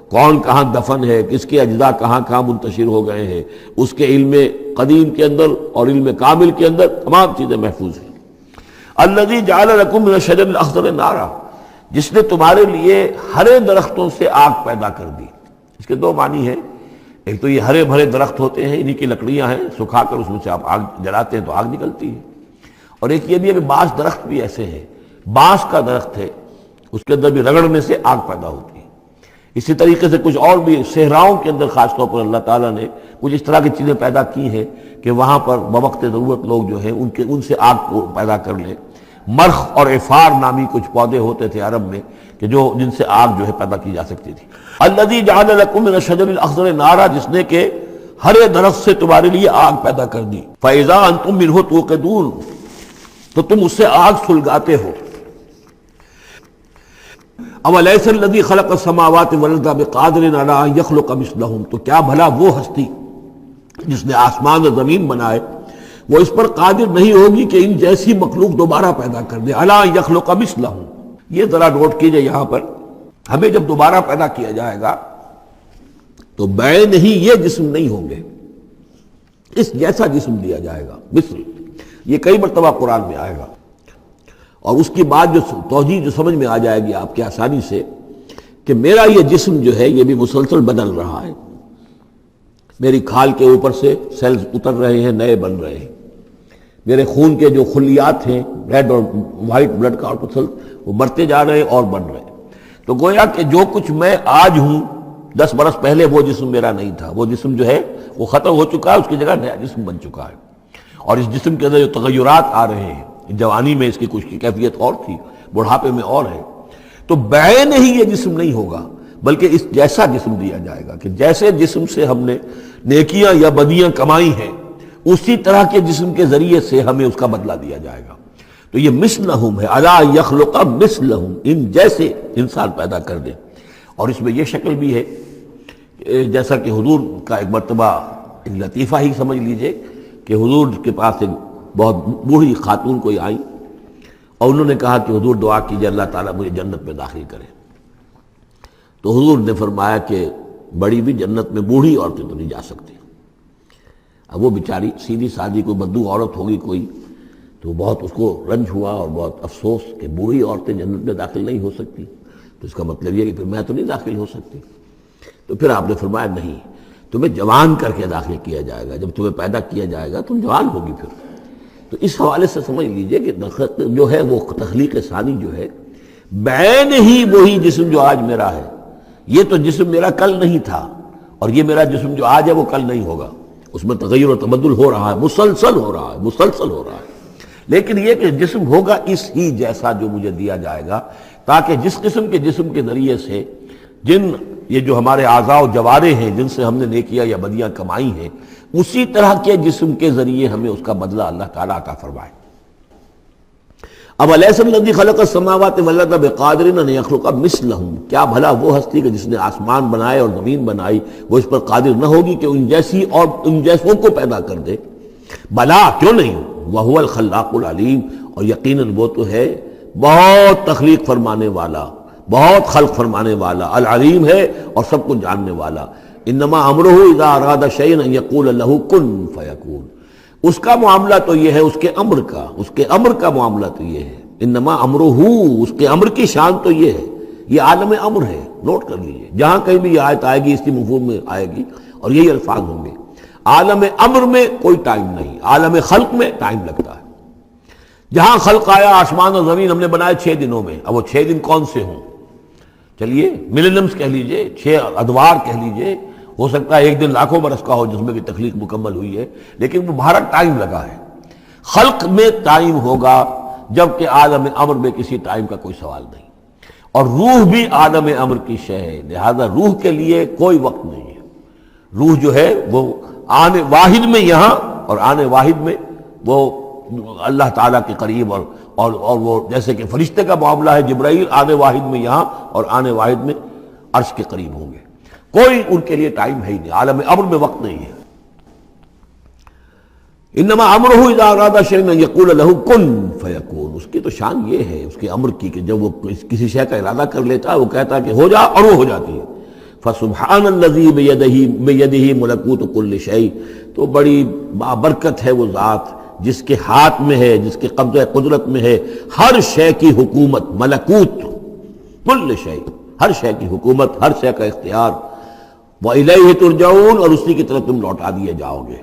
کون کہاں دفن ہے، کس کے اجزاء کہاں کہاں منتشر ہو گئے ہیں، اس کے علم قدیم کے اندر اور علم کامل کے اندر تمام چیزیں محفوظ ہیں۔ الذی جعل لکم من الشجر الاخضر نارا، جس نے تمہارے لیے ہرے درختوں سے آگ پیدا کر دی۔ اس کے دو معنی ہیں، ایک تو یہ ہرے بھرے درخت ہوتے ہیں، انہی کی لکڑیاں ہیں، سکھا کر اس میں سے آپ آگ جلاتے ہیں تو آگ نکلتی ہے، اور ایک یہ بھی ہے کہ بعض درخت بھی ایسے ہیں، بانس کا درخت ہے، اس کے اندر بھی رگڑنے سے آگ پیدا ہوتی ہے۔ اسی طریقے سے کچھ اور بھی صحراؤں کے اندر خاص طور پر اللہ تعالیٰ نے کچھ اس طرح کی چیزیں پیدا کی ہیں کہ وہاں پر بوقت ضرورت لوگ جو ہیں ان سے آگ کو پیدا کر لیں۔ مرخ اور عفار نامی کچھ پودے ہوتے تھے عرب میں کہ جن سے آگ جو ہے پیدا کی جا سکتی تھی۔ الذی جعل لکم من الشجر الاخضر نارا، جس نے کہ ہرے درخت سے تمہارے لیے آگ پیدا کر دی۔ فاذا انتم منہ توقدون، تو تم اس سے آگ سلگاتے ہو۔ اولیس الذی خلق السماوات والارض بقادر علی ان یخلق مثلہم، تو کیا بھلا وہ ہستی جس نے آسمان اور زمین بنائے وہ اس پر قادر نہیں ہوگی کہ ان جیسی مخلوق دوبارہ پیدا کر دے۔ علی ان یخلق مثلہم، یہ ذرا نوٹ کیجئے، یہاں پر ہمیں جب دوبارہ پیدا کیا جائے گا تو بین ہی یہ جسم نہیں ہوں گے، اس جیسا جسم دیا جائے گا، مثل، یہ کئی مرتبہ قرآن میں آئے گا، اور اس کی بات جو توجیہ جو سمجھ میں آ جائے گی آپ کے آسانی سے کہ میرا یہ جسم جو ہے یہ بھی مسلسل بدل رہا ہے، میری کھال کے اوپر سے سیلز اتر رہے ہیں، نئے بن رہے ہیں، میرے خون کے جو خلیات ہیں ریڈ اور وائٹ بلڈ کارپسل وہ بڑھتے جا رہے ہیں اور بن رہے ہیں۔ تو گویا کہ جو کچھ میں آج ہوں 10 برس پہلے وہ جسم میرا نہیں تھا، وہ جسم جو ہے وہ ختم ہو چکا ہے، اس کی جگہ نیا جسم بن چکا ہے، اور اس جسم کے اندر جو تغیرات آ رہے ہیں، جوانی میں اس کی کچھ کی کیفیت اور تھی، بڑھاپے میں اور ہے، تو بعین ہی یہ جسم نہیں ہوگا بلکہ اس جیسا جسم دیا جائے گا کہ جیسے جسم سے ہم نے نیکیاں یا بدیاں کمائی ہیں اسی طرح کے جسم کے ذریعے سے ہمیں اس کا بدلہ دیا جائے گا۔ تو یہ مثلہم ہے، الا یخلق مثلہم، ان جیسے انسان پیدا کر دے۔ اور اس میں یہ شکل بھی ہے جیسا کہ حضور کا ایک مرتبہ ایک لطیفہ ہی سمجھ لیجئے کہ حضور کے پاس ایک بہت بوڑھی خاتون کوئی آئی اور انہوں نے کہا کہ حضور دعا کیجئے اللہ تعالیٰ مجھے جنت میں داخل کرے۔ تو حضور نے فرمایا کہ بڑی بھی جنت میں بوڑھی عورتیں تو نہیں جا سکتی۔ اب وہ بیچاری سیدھی سادھی کوئی بدو عورت ہوگی کوئی، تو بہت اس کو رنج ہوا اور بہت افسوس کہ بوڑھی عورتیں جنت میں داخل نہیں ہو سکتی، تو اس کا مطلب یہ کہ پھر میں تو نہیں داخل ہو سکتی۔ تو پھر آپ نے فرمایا نہیں، تمہیں جوان کر کے داخل کیا جائے گا، جب تمہیں پیدا کیا جائے گا تم جوان ہوگی پھر۔ تو اس حوالے سے سمجھ لیجئے کہ جو ہے وہ تخلیق ثانی جو ہے بعین ہی وہی جسم جو آج میرا ہے، یہ تو جسم میرا کل نہیں تھا، اور یہ میرا جسم جو آج ہے وہ کل نہیں ہوگا، اس میں تغیر و تبدل ہو رہا ہے، مسلسل ہو رہا ہے، مسلسل ہو رہا ہے، لیکن یہ کہ جسم ہوگا اس ہی جیسا جو مجھے دیا جائے گا، تاکہ جس قسم کے جسم کے ذریعے سے یہ جو ہمارے اعضاء و جوارے ہیں جن سے ہم نے نیکیاں یا بدیاں کمائی ہیں، اسی طرح کے جسم کے ذریعے ہمیں اس کا بدلہ اللہ تعالیٰ عطا فرمائے۔ اب الیس الذی خلق السماوات والارض بقادر ان یخلق مثلہم، کیا بھلا وہ ہستی کہ جس نے آسمان بنائے اور زمین بنائی وہ اس پر قادر نہ ہوگی کہ ان جیسی اور ان جیسوں کو پیدا کر دے؟ بلا، کیوں نہیں، وہو الخلاق العلیم، اور یقیناً وہ تو ہے بہت تخلیق فرمانے والا، بہت خلق فرمانے والا، العلیم ہے اور سب کو جاننے والا۔ انما امرہ اذا اراد شیئا ان یقول لہ کن فیکون، اس کا معاملہ تو یہ ہے، اس کے امر کا معاملہ تو یہ ہے، انما امرہ، اس کے امر کی شان تو یہ ہے، یہ عالم امر ہے، نوٹ کر لیجئے، جہاں کہیں بھی یہ آیت آئے گی اس کی مفہوم میں آئے گی اور یہی الفاظ ہوں گے۔ عالم امر میں کوئی ٹائم نہیں، عالم خلق میں ٹائم لگتا ہے۔ جہاں خلق آیا آسمان اور زمین ہم نے بنائے 6 دنوں میں، اب وہ 6 دن کون سے ہوں؟ چلیے ملینمز کہہ لیجئے، 6 ادوار کہہ لیجئے، ہو سکتا ہے ایک دن لاکھوں برس کا ہو جس میں بھی تخلیق مکمل ہوئی ہے، لیکن وہ بھارت ٹائم لگا ہے۔ خلق میں ٹائم ہوگا جبکہ عالم امر میں کسی ٹائم کا کوئی سوال نہیں۔ اور روح بھی عالم امر کی شے ہے، لہذا روح کے لیے کوئی وقت نہیں ہے۔ روح جو ہے وہ آنے واحد میں یہاں اور آنے واحد میں وہ اللہ تعالیٰ کے قریب، اور وہ جیسے کہ فرشتے کا معاملہ ہے، جبرائیل آنے واحد میں یہاں اور آنے واحد میں عرش کے قریب ہوں گے، کوئی ان کے لیے ٹائم ہے ہی نہیں، عالم امر میں وقت نہیں ہے۔ انما امرہ اذا اراد شیئا ان یقول له کن فیکون، اس کی تو شان یہ ہے اس کے امر کی کہ جب وہ کسی شے کا ارادہ کر لیتا ہے وہ کہتا ہے کہ ہو جا، اور وہ ہو جاتی ہے۔ فسبحان الذی بیدہ ملکوت کل شیء، تو بڑی بابرکت ہے وہ ذات جس کے ہاتھ میں ہے، جس کے قبضہ قدرت میں ہے ہر شے کی حکومت، ملکوت کل شیء، ہر شے کی حکومت، ہر شے کا اختیار۔ وَإِلَيْهِ تُرْجَعُونَ، اور اسی کی طرف تم لوٹا دیے جاؤ گے۔